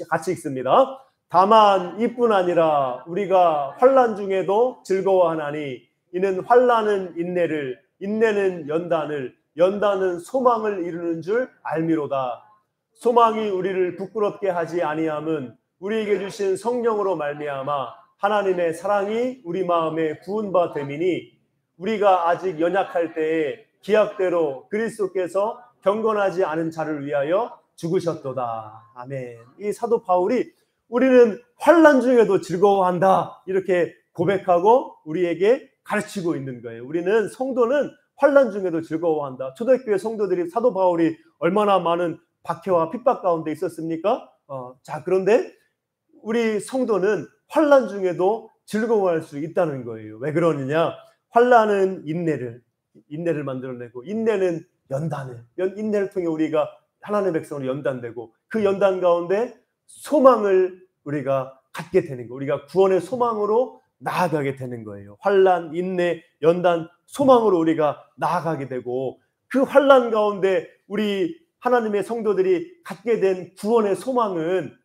같이 읽습니다. 다만 이뿐 아니라 우리가 환난 중에도 즐거워하나니 이는 환난은 인내를, 인내는 연단을, 연단은 소망을 이루는 줄 알미로다. 소망이 우리를 부끄럽게 하지 아니함은 우리에게 주신 성령으로 말미암아 하나님의 사랑이 우리 마음에 부은 바 됨이니 우리가 아직 연약할 때에 기약대로 그리스도께서 경건하지 않은 자를 위하여 죽으셨도다. 아멘. 이 사도 바울이 우리는 환난 중에도 즐거워한다 이렇게 고백하고 우리에게 가르치고 있는 거예요. 우리는 성도는 환난 중에도 즐거워한다. 초대교회 성도들이 사도 바울이 얼마나 많은 박해와 핍박 가운데 있었습니까? 자, 그런데 우리 성도는 환난 중에도 즐거워할 수 있다는 거예요. 왜 그러느냐? 환난은 인내를 만들어내고, 인내는 연단을, 인내를 통해 우리가 하나님의 백성으로 연단되고, 그 연단 가운데 소망을 우리가 갖게 되는 거, 우리가 구원의 소망으로 나아가게 되는 거예요. 환난, 인내, 연단, 소망으로 우리가 나아가게 되고, 그 환난 가운데 우리 하나님의 성도들이 갖게 된 구원의 소망은,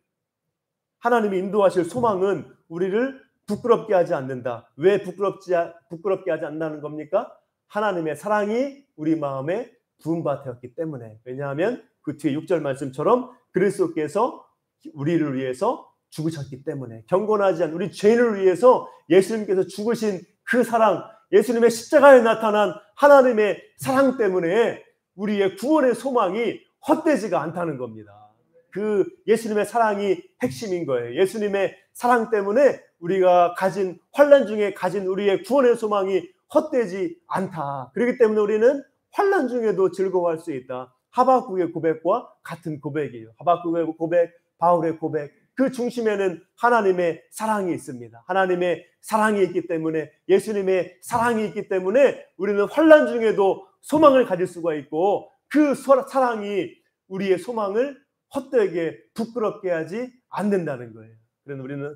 하나님이 인도하실 소망은 우리를 부끄럽게 하지 않는다. 왜 부끄럽게 하지 않는다는 겁니까? 하나님의 사랑이 우리 마음에 부은 바 되었기 때문에. 왜냐하면 그 뒤에 6절 말씀처럼 그리스도께서 우리를 위해서 죽으셨기 때문에, 경건하지 않은 우리 죄인을 위해서 예수님께서 죽으신 그 사랑, 예수님의 십자가에 나타난 하나님의 사랑 때문에 우리의 구원의 소망이 헛되지가 않다는 겁니다. 그 예수님의 사랑이 핵심인 거예요. 예수님의 사랑 때문에 우리가 가진 환난 중에 가진 우리의 구원의 소망이 헛되지 않다. 그렇기 때문에 우리는 환난 중에도 즐거워할 수 있다. 하박국의 고백과 같은 고백이에요. 하박국의 고백, 바울의 고백, 그 중심에는 하나님의 사랑이 있습니다. 하나님의 사랑이 있기 때문에, 예수님의 사랑이 있기 때문에 우리는 환난 중에도 소망을 가질 수가 있고, 그 사랑이 우리의 소망을 헛되게 부끄럽게 하지 않는다는 거예요.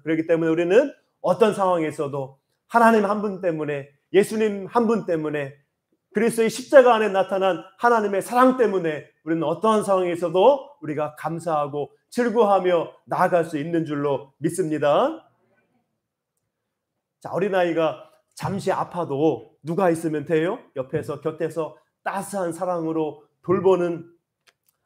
그렇기 때문에 우리는 어떤 상황에서도 하나님 한 분 때문에, 예수님 한 분 때문에, 그리스도의 십자가 안에 나타난 하나님의 사랑 때문에 우리는 어떠한 상황에서도 우리가 감사하고 즐거워하며 나아갈 수 있는 줄로 믿습니다. 자, 어린아이가 잠시 아파도 누가 있으면 돼요? 옆에서, 곁에서 따스한 사랑으로 돌보는,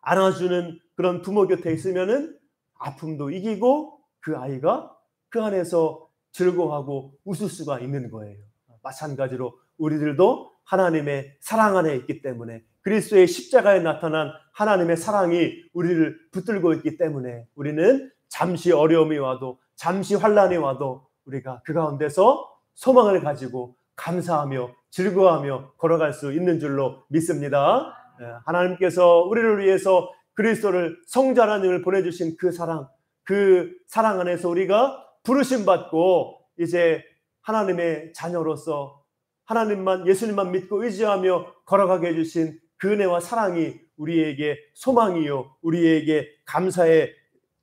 안아주는 그런 부모 곁에 있으면은 아픔도 이기고 그 아이가 그 안에서 즐거워하고 웃을 수가 있는 거예요. 마찬가지로 우리들도 하나님의 사랑 안에 있기 때문에, 그리스도의 십자가에 나타난 하나님의 사랑이 우리를 붙들고 있기 때문에 우리는 잠시 어려움이 와도, 잠시 환난이 와도 우리가 그 가운데서 소망을 가지고 감사하며 즐거워하며 걸어갈 수 있는 줄로 믿습니다. 하나님께서 우리를 위해서 그리스도를, 성자 하나님을 보내주신 그 사랑 안에서 우리가 부르심 받고 이제 하나님의 자녀로서 하나님만, 예수님만 믿고 의지하며 걸어가게 해주신 그 은혜와 사랑이 우리에게 소망이요, 우리에게 감사의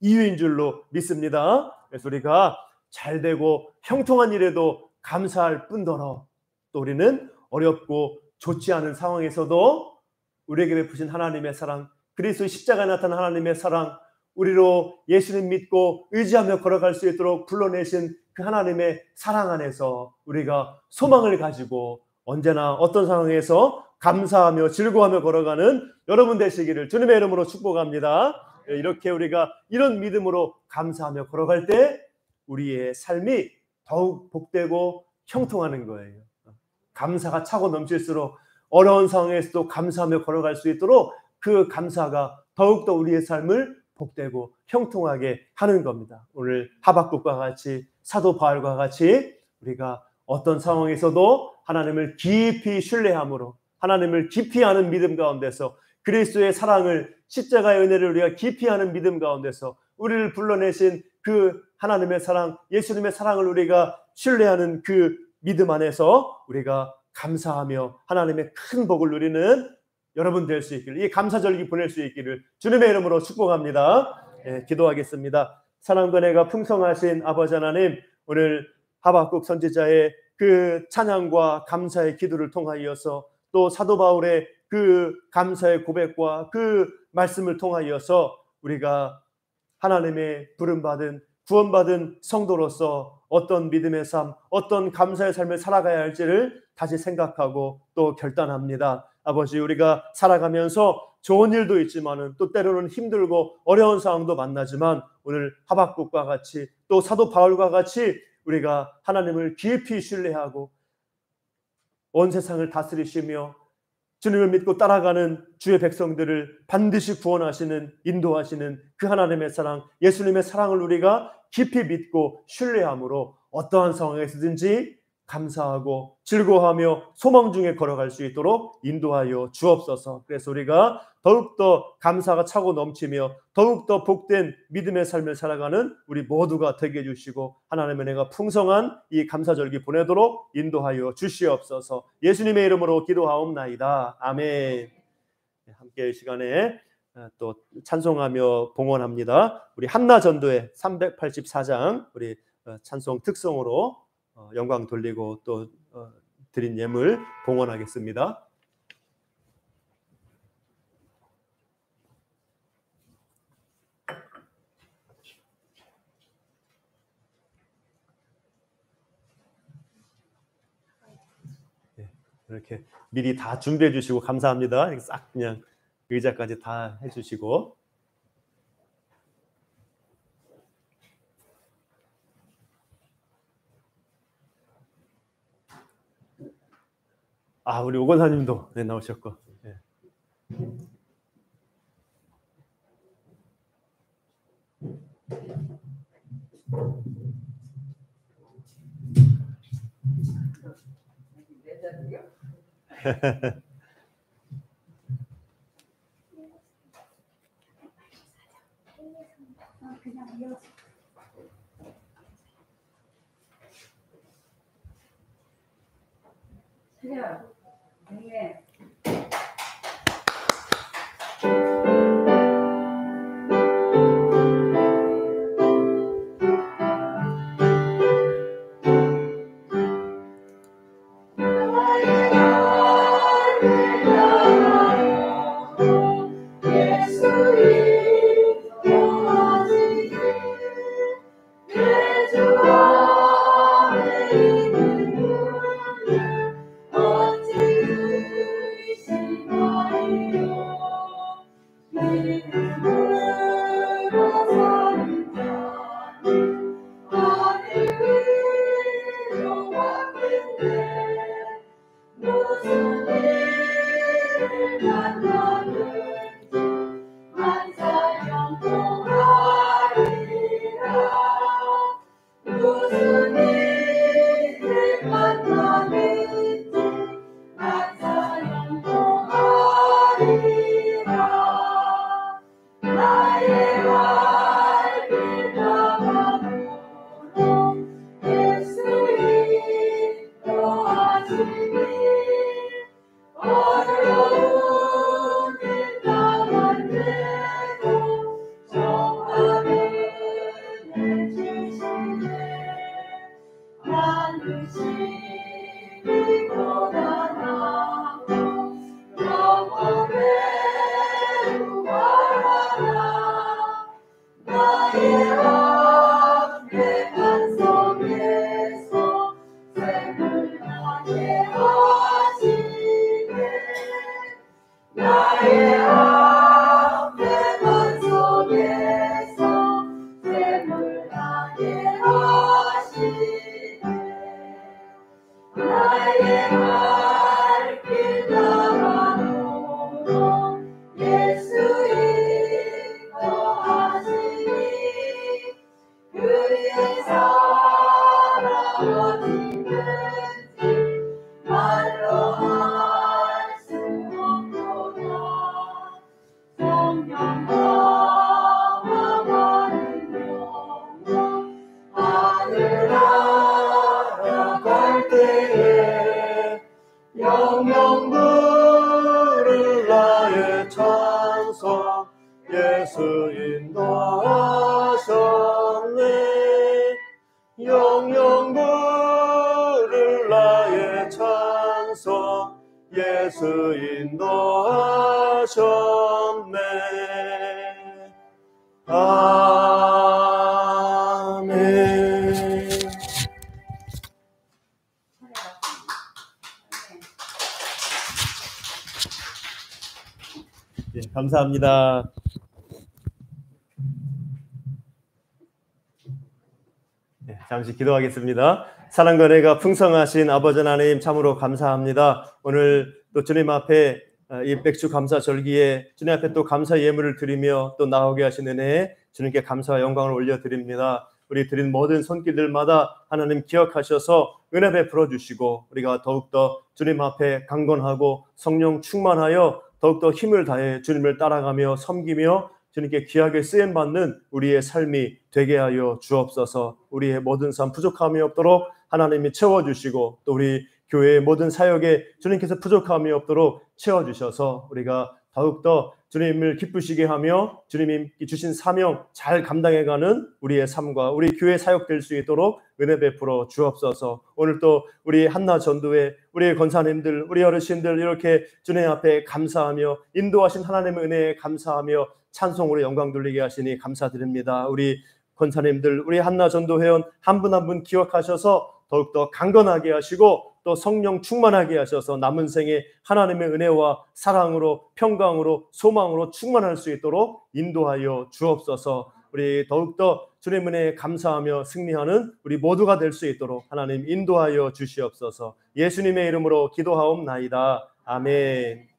이유인 줄로 믿습니다. 그래서 우리가 잘되고 형통한 일에도 감사할 뿐더러 또 우리는 어렵고 좋지 않은 상황에서도 우리에게 베푸신 하나님의 사랑, 그리스도의 십자가에 나타난 하나님의 사랑, 우리로 예수님 믿고 의지하며 걸어갈 수 있도록 불러내신 그 하나님의 사랑 안에서 우리가 소망을 가지고 언제나 어떤 상황에서 감사하며 즐거워하며 걸어가는 여러분 되시기를 주님의 이름으로 축복합니다. 이렇게 우리가 이런 믿음으로 감사하며 걸어갈 때 우리의 삶이 더욱 복되고 형통하는 거예요. 감사가 차고 넘칠수록 어려운 상황에서도 감사하며 걸어갈 수 있도록 그 감사가 더욱더 우리의 삶을 복되고 형통하게 하는 겁니다. 오늘 하박국과 같이 사도 바울과 같이 우리가 어떤 상황에서도 하나님을 깊이 신뢰함으로 하나님을 깊이 아는 믿음 가운데서 그리스도의 사랑을 십자가의 은혜를 우리가 깊이 아는 믿음 가운데서 우리를 불러내신 그 하나님의 사랑, 예수님의 사랑을 우리가 신뢰하는 그 믿음 안에서 우리가 감사하며 하나님의 큰 복을 누리는 여러분 될 수 있기를, 이 감사절기 보낼 수 있기를 주님의 이름으로 축복합니다. 기도하겠습니다. 사랑과 은혜가 풍성하신 아버지 하나님, 오늘 하박국 선지자의 그 찬양과 감사의 기도를 통하여서 또 사도 바울의 그 감사의 고백과 그 말씀을 통하여서 우리가 하나님의 부름받은 구원받은 성도로서 어떤 믿음의 삶, 어떤 감사의 삶을 살아가야 할지를 다시 생각하고 또 결단합니다. 아버지, 우리가 살아가면서 좋은 일도 있지만은 또 때로는 힘들고 어려운 상황도 만나지만 오늘 하박국과 같이 또 사도 바울과 같이 우리가 하나님을 깊이 신뢰하고 온 세상을 다스리시며 주님을 믿고 따라가는 주의 백성들을 반드시 구원하시는, 인도하시는 그 하나님의 사랑, 예수님의 사랑을 우리가 깊이 믿고 신뢰함으로 어떠한 상황에서든지 감사하고 즐거워하며 소망 중에 걸어갈 수 있도록 인도하여 주옵소서. 그래서 우리가 더욱더 감사가 차고 넘치며 더욱더 복된 믿음의 삶을 살아가는 우리 모두가 되게 해주시고 하나님의 은혜가 풍성한 이 감사절기 보내도록 인도하여 주시옵소서. 예수님의 이름으로 기도하옵나이다. 아멘. 함께 이 시간에 또 찬송하며 봉헌합니다. 우리 한나전도의 384장 우리 찬송 특성으로 영광 돌리고 또 드린 예물 봉헌하겠습니다. 이렇게 미리 다 준비해 주시고 감사합니다. 이렇게 싹 그냥 의자까지 다 해주시고. 아, 우리 오건사님도 나오셨고. 네. 네. 예수 인도하셨네. 영영 부를 나의 찬송 예수 인도하셨네. 아멘. 네, 감사합니다. 네, 잠시 기도하겠습니다. 사랑과 은혜가 풍성하신 아버지 하나님 참으로 감사합니다. 오늘 또 주님 앞에 이 맥주 감사 절기에 주님 앞에 또 감사 예물을 드리며 또 나오게 하신 은혜에 주님께 감사와 영광을 올려드립니다. 우리 드린 모든 손길들마다 하나님 기억하셔서 은혜 베풀어 주시고 우리가 더욱더 주님 앞에 강건하고 성령 충만하여 더욱더 힘을 다해 주님을 따라가며 섬기며 주님께 귀하게 쓰임받는 우리의 삶이 되게 하여 주옵소서. 우리의 모든 삶 부족함이 없도록 하나님이 채워주시고 또 우리 교회의 모든 사역에 주님께서 부족함이 없도록 채워주셔서 우리가 더욱더 주님을 기쁘시게 하며 주님이 주신 사명 잘 감당해가는 우리의 삶과 우리 교회 사역 될 수 있도록 은혜 베풀어 주옵소서. 오늘 또 우리 한나 전도회 우리의 권사님들 우리 어르신들 이렇게 주님 앞에 감사하며 인도하신 하나님의 은혜에 감사하며 찬송으로 영광 돌리게 하시니 감사드립니다. 우리 권사님들 우리 한나 전도회원 한 분 한 분 기억하셔서 더욱더 강건하게 하시고 또 성령 충만하게 하셔서 남은 생에 하나님의 은혜와 사랑으로 평강으로 소망으로 충만할 수 있도록 인도하여 주옵소서. 우리 더욱더 주님 은혜에 감사하며 승리하는 우리 모두가 될 수 있도록 하나님 인도하여 주시옵소서. 예수님의 이름으로 기도하옵나이다. 아멘.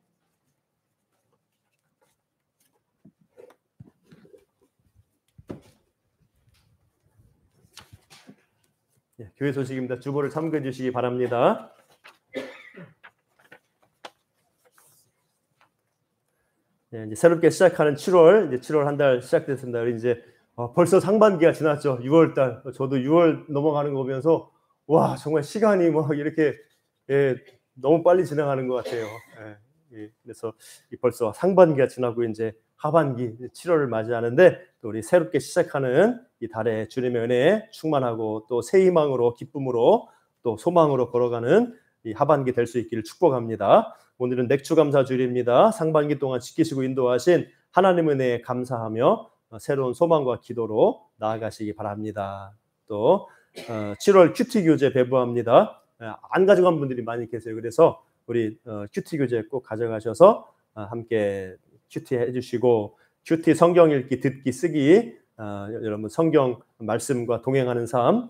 예, 교회 소식입니다. 주보를 참고해 주시기 바랍니다. 예, 이제 새롭게 시작하는 7월, 이제 7월 한 달 시작됐습니다. 이제 벌써 상반기가 지났죠. 6월 달. 저도 6월 넘어가는 거 보면서 와 정말 시간이 뭐 이렇게 너무 빨리 지나가는 것 같아요. 그래서 벌써 상반기가 지나고 이제 하반기 7월을 맞이하는데 또 우리 새롭게 시작하는 이 달에 주님의 은혜에 충만하고 또 새 희망으로 기쁨으로 또 소망으로 걸어가는 이 하반기 될 수 있기를 축복합니다. 오늘은 맥주 감사 주일입니다. 상반기 동안 지키시고 인도하신 하나님 은혜에 감사하며 새로운 소망과 기도로 나아가시기 바랍니다. 또 7월 큐티 교재 배부합니다. 안 가져간 분들이 많이 계세요. 그래서 우리 큐티 교재 꼭 가져가셔서 함께 큐티 해주시고 큐티 성경 읽기 듣기 쓰기 여러분 성경 말씀과 동행하는 삶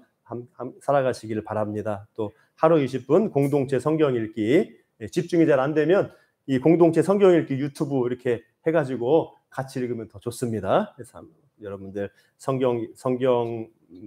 살아가시기를 바랍니다. 또 하루 20분 공동체 성경 읽기 집중이 잘 안 되면 이 공동체 성경 읽기 유튜브 이렇게 해가지고 같이 읽으면 더 좋습니다. 그래서 여러분들 성경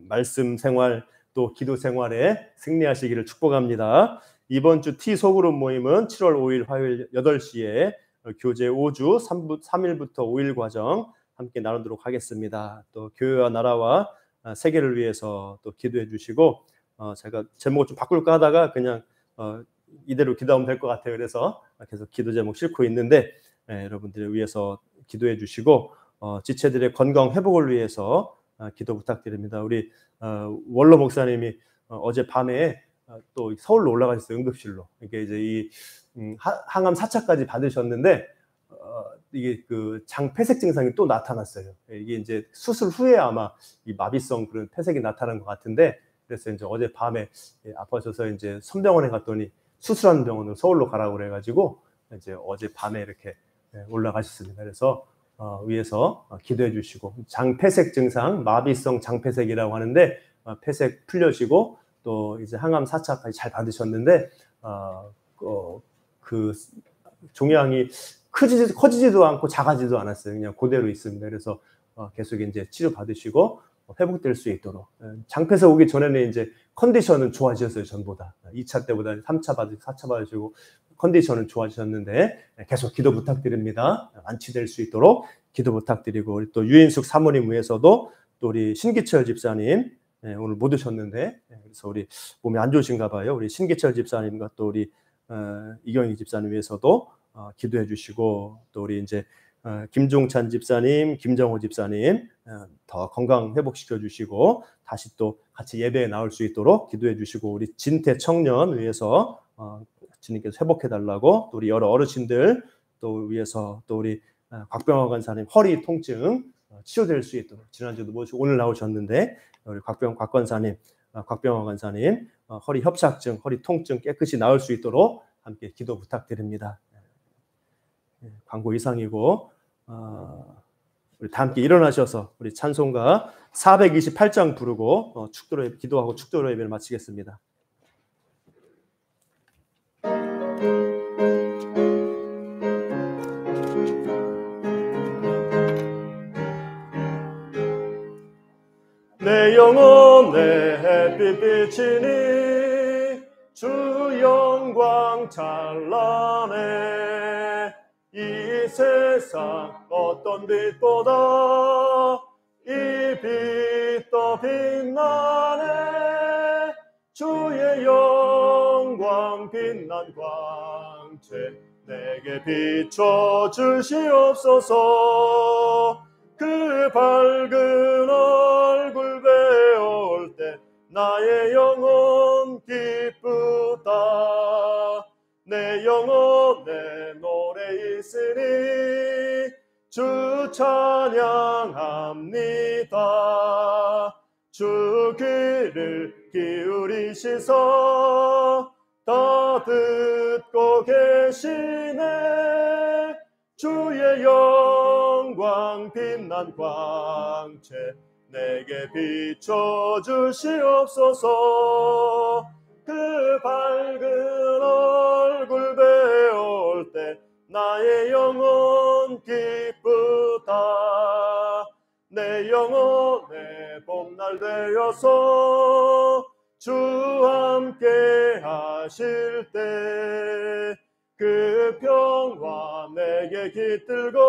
말씀 생활 또 기도 생활에 승리하시기를 축복합니다. 이번 주 T 소그룹 모임은 7월 5일 화요일 8시에 교재 5주 3일부터 5일 과정 함께 나누도록 하겠습니다. 또 교회와 나라와 세계를 위해서 또 기도해 주시고 제가 제목을 좀 바꿀까 하다가 그냥 이대로 기도하면 될 것 같아요. 그래서 계속 기도 제목 싣고 있는데 여러분들을 위해서 기도해 주시고 지체들의 건강 회복을 위해서 기도 부탁드립니다. 우리 원로 목사님이 어제 밤에 또 서울로 올라가셨어요. 응급실로. 이게 이제 이 항암 4차까지 받으셨는데 이게 그 장폐색 증상이 또 나타났어요. 이게 이제 수술 후에 아마 이 마비성 그런 폐색이 나타난 것 같은데 그래서 이제 어제 밤에 아파져서 이제 선병원에 갔더니 수술하는 병원으로 서울로 가라고 그래가지고 이제 어제 밤에 이렇게 올라가셨습니다. 그래서 위에서 기도해 주시고 장폐색 증상, 마비성 장폐색이라고 하는데 폐색 풀려지고 또 이제 항암 4차까지 잘 받으셨는데 그 종양이 커지지도 않고 작아지지도 않았어요. 그냥 그대로 있습니다. 그래서 계속 이제 치료 받으시고 회복될 수 있도록 장폐색 오기 전에는 이제 컨디션은 좋아지셨어요. 전보다 2차 때보다 3차 받으시고 4차 받으시고 컨디션은 좋아지셨는데 계속 기도 부탁드립니다. 완치될 수 있도록 기도 부탁드리고 우리 또 유인숙 사모님 위해서도 또 우리 신기철 집사님 오늘 못 오셨는데 그래서 우리 몸이 안 좋으신가 봐요. 우리 신기철 집사님과 또 우리 이경희 집사님 위해서도 기도해 주시고 또 우리 이제 김종찬 집사님, 김정호 집사님 더 건강 회복시켜 주시고 다시 또 같이 예배에 나올 수 있도록 기도해 주시고, 우리 진태 청년 위해서 주님께서 회복해 달라고, 또 우리 여러 어르신들 또 위해서, 또 우리 곽병화 권사님 허리 통증 치료될 수 있도록, 지난주도 모시고 오늘 나오셨는데 우리 곽병화 권사님 허리 협착증, 허리 통증 깨끗이 나을 수 있도록 함께 기도 부탁드립니다. 광고 이상이고, 우리 다 함께 일어나셔서 우리 찬송가 428장 부르고 축도로 기도하고 축도로 예배를 마치겠습니다. 내 영혼의 햇빛 비치니 주 영광 찬란해. 이 세상 어떤 빛보다 이 빛 더 빛나네. 주의 영광 빛난 광채 내게 비춰 주시옵소서. 그 밝은 얼굴 배울 때 나의 영혼 기쁘다. 내 영혼에 노래 있으니 주 찬양합니다. 주 귀를 기울이시서 다 듣고 계시네. 주의 영광 빛난 광채 내게 비춰 주시옵소서. 그 밝은 얼굴 배울 때 나의 영혼 기쁘다. 내 영혼의 봄날 되어서 주 함께 하실 때 그 평화 내게 깃들고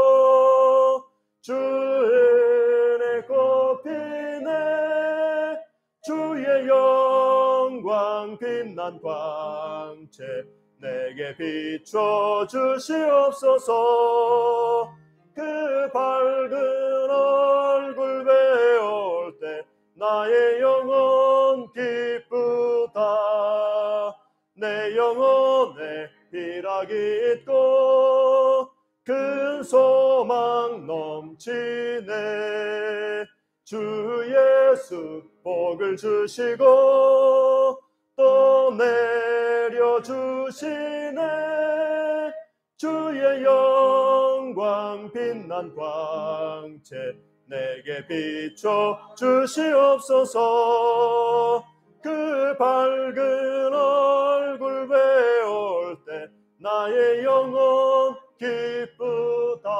주 은혜 꽃피네. 주의 영광 빛난 광채 내게 비춰 주시옵소서. 그 밝은 얼굴 배울 때 나의 영혼 기쁘다. 내 영혼에 희락이 있고 큰 소망 넘치네. 주 예수 복을 주시고 또 내려주시네. 주의 영광 빛난 광채 내게 비춰 주시옵소서. 그 밝은 얼굴 배울 때 나의 영혼 기쁘다.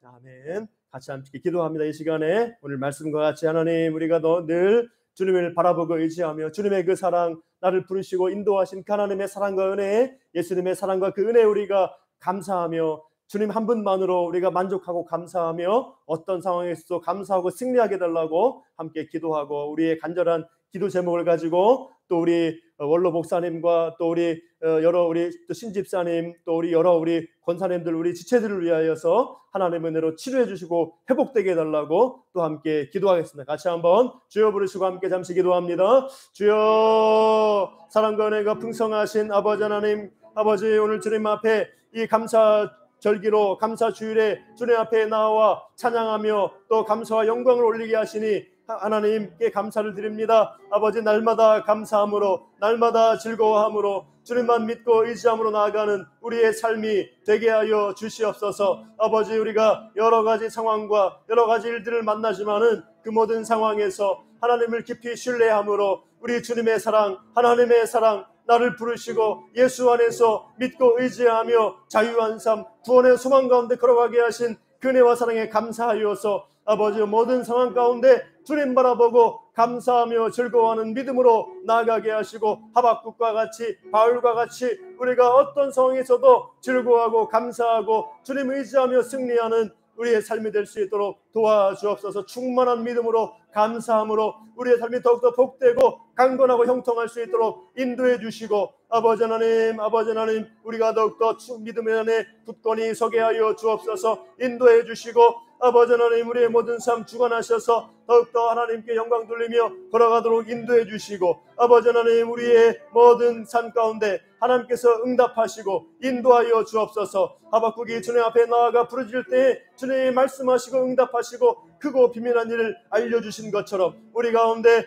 아멘. 같이 함께 기도합니다. 이 시간에 오늘 말씀과 같이 하나님, 우리가 늘 주님을 바라보고 의지하며 주님의 그 사랑, 나를 부르시고 인도하신 하나님의 사랑과 은혜, 예수님의 사랑과 그 은혜 우리가 감사하며 주님 한 분만으로 우리가 만족하고 감사하며 어떤 상황에서도 감사하고 승리하게 달라고 함께 기도하고, 우리의 간절한 기도 제목을 가지고 또 우리 원로 목사님과 또 우리 여러 우리 또 신집사님, 또 우리 여러 우리 권사님들, 우리 지체들을 위하여서 하나님의 은혜로 치료해 주시고 회복되게 해달라고 또 함께 기도하겠습니다. 같이 한번 주여 부르시고 함께 잠시 기도합니다. 주여, 사랑과 은혜가 풍성하신 아버지 하나님, 아버지 오늘 주님 앞에 이 감사 절기로 감사 주일에 주님 앞에 나와 찬양하며 또 감사와 영광을 올리게 하시니 하나님께 감사를 드립니다. 아버지, 날마다 감사함으로, 날마다 즐거워함으로, 주님만 믿고 의지함으로 나아가는 우리의 삶이 되게 하여 주시옵소서. 아버지, 우리가 여러 가지 상황과 여러 가지 일들을 만나지만은 그 모든 상황에서 하나님을 깊이 신뢰함으로 우리 주님의 사랑, 하나님의 사랑, 나를 부르시고 예수 안에서 믿고 의지하며 자유한 삶, 구원의 소망 가운데 걸어가게 하신 그네와 사랑에 감사하여서 아버지, 모든 상황 가운데 주님 바라보고 감사하며 즐거워하는 믿음으로 나아가게 하시고, 하박국과 같이, 바울과 같이 우리가 어떤 상황에서도 즐거워하고 감사하고 주님 의지하며 승리하는 우리의 삶이 될 수 있도록 도와주옵소서. 충만한 믿음으로 감사함으로 우리의 삶이 더욱더 복되고 강건하고 형통할 수 있도록 인도해 주시고, 아버지 하나님 우리가 더욱더 믿음의 안에 굳건히 서게 하여 주옵소서. 인도해 주시고, 아버지 하나님 우리의 모든 삶 주관하셔서 더욱더 하나님께 영광 돌리며 걸어가도록 인도해 주시고, 아버지 하나님 우리의 모든 삶 가운데 하나님께서 응답하시고 인도하여 주옵소서. 하박국이 주님 앞에 나아가 부르짖을 때에 주님이 말씀하시고 응답하시고 크고 비밀한 일을 알려주신 것처럼 우리 가운데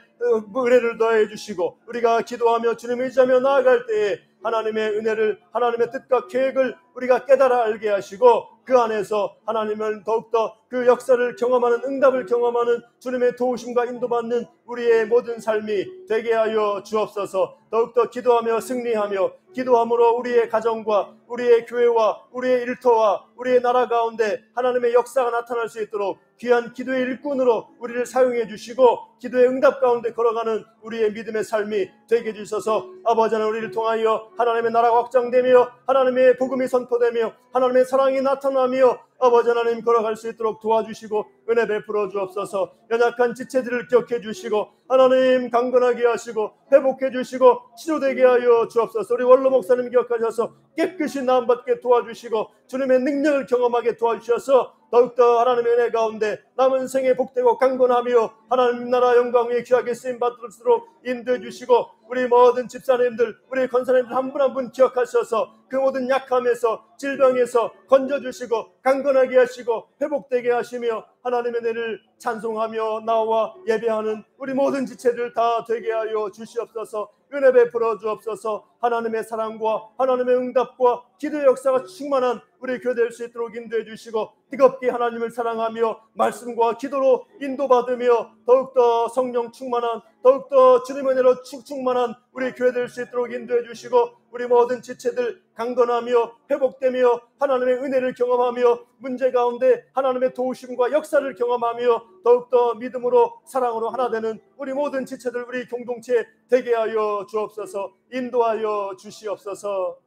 은혜를 더해 주시고, 우리가 기도하며 주님 의지하며 나아갈 때에 하나님의 은혜를, 하나님의 뜻과 계획을 우리가 깨달아 알게 하시고, 그 안에서 하나님을 더욱더 그 역사를 경험하는, 응답을 경험하는 주님의 도우심과 인도받는 우리의 모든 삶이 되게 하여 주옵소서. 더욱더 기도하며 승리하며, 기도함으로 우리의 가정과 우리의 교회와 우리의 일터와 우리의 나라 가운데 하나님의 역사가 나타날 수 있도록 귀한 기도의 일꾼으로 우리를 사용해 주시고, 기도의 응답 가운데 걸어가는 우리의 믿음의 삶이 되게 해주셔서, 아버지 하나님 우리를 통하여 하나님의 나라가 확장되며 하나님의 복음이 선포되며 하나님의 사랑이 나타나며 아버지 하나님 걸어갈 수 있도록 도와주시고 은혜 베풀어 주옵소서. 연약한 지체들을 기억해 주시고 하나님 강건하게 하시고 회복해 주시고 치료되게 하여 주옵소서. 우리 원로 목사님 기억하셔서 깨끗이 나음받게 도와주시고 주님의 능력을 경험하게 도와주셔서 더욱더 하나님의 은혜 가운데 남은 생에 복되고 강건하며 하나님 나라 영광 위에 귀하게 쓰임받을수록 인도해 주시고, 우리 모든 집사님들, 우리 권사님들 한 분 한 분 기억하셔서 그 모든 약함에서 질병에서 건져주시고 강건하게 하시고 회복되게 하시며 하나님의 은혜를 찬송하며 나와 예배하는 우리 모든 지체들 다 되게 하여 주시옵소서. 은혜 베풀어 주옵소서. 하나님의 사랑과 하나님의 응답과 기도의 역사가 충만한 우리 교회 될 수 있도록 인도해 주시고, 뜨겁게 하나님을 사랑하며 말씀과 기도로 인도받으며 더욱더 성령 충만한, 더욱더 주님의 은혜로 충만한 우리 교회 될 수 있도록 인도해 주시고, 우리 모든 지체들 강건하며 회복되며 하나님의 은혜를 경험하며 문제 가운데 하나님의 도우심과 역사를 경험하며 더욱더 믿음으로 사랑으로 하나 되는 우리 모든 지체들, 우리 공동체 되게 하여 주옵소서. 인도하여 주시옵소서.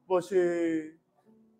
무엇이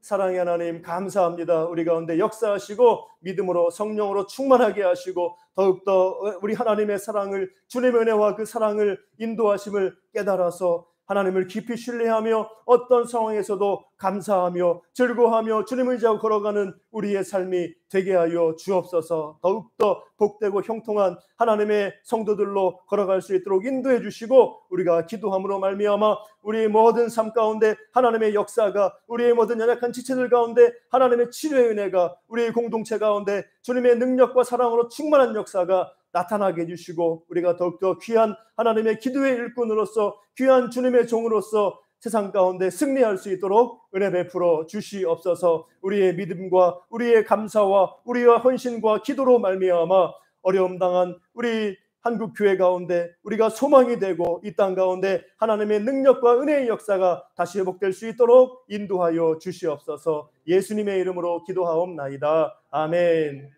사랑의 하나님 감사합니다. 우리 가운데 역사하시고 믿음으로 성령으로 충만하게 하시고 더욱더 우리 하나님의 사랑을, 주님의 은혜와 그 사랑을 인도하심을 깨달아서 하나님을 깊이 신뢰하며 어떤 상황에서도 감사하며 즐거워하며 주님을 의지하고 걸어가는 우리의 삶이 되게 하여 주옵소서. 더욱더 복되고 형통한 하나님의 성도들로 걸어갈 수 있도록 인도해 주시고, 우리가 기도함으로 말미암아 우리의 모든 삶 가운데 하나님의 역사가, 우리의 모든 연약한 지체들 가운데 하나님의 치료의 은혜가, 우리의 공동체 가운데 주님의 능력과 사랑으로 충만한 역사가 나타나게 해주시고, 우리가 더욱더 귀한 하나님의 기도의 일꾼으로서, 귀한 주님의 종으로서 세상 가운데 승리할 수 있도록 은혜 베풀어 주시옵소서. 우리의 믿음과 우리의 감사와 우리의 헌신과 기도로 말미암아 어려움 당한 우리 한국 교회 가운데 우리가 소망이 되고 이 땅 가운데 하나님의 능력과 은혜의 역사가 다시 회복될 수 있도록 인도하여 주시옵소서. 예수님의 이름으로 기도하옵나이다. 아멘.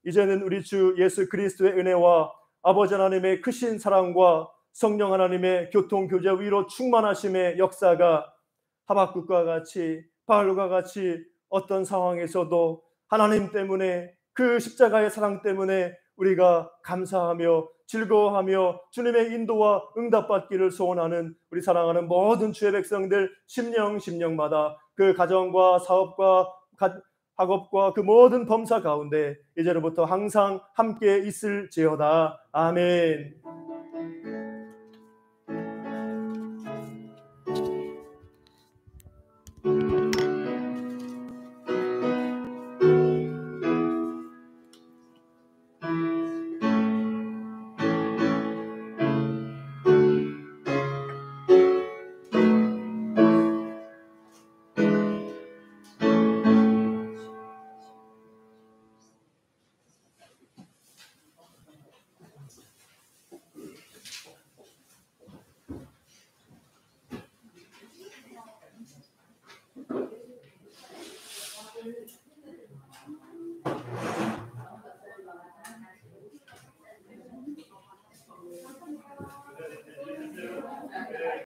이제는 우리 주 예수 그리스도의 은혜와 아버지 하나님의 크신 사랑과 성령 하나님의 교통교제 위로 충만하심의 역사가 하박국과 같이, 바울과 같이 어떤 상황에서도 하나님 때문에, 그 십자가의 사랑 때문에 우리가 감사하며 즐거워하며 주님의 인도와 응답받기를 소원하는 우리 사랑하는 모든 주의 백성들 심령마다 그 가정과 사업과 학업과 그 모든 범사 가운데 이제로부터 항상 함께 있을지어다. 아멘.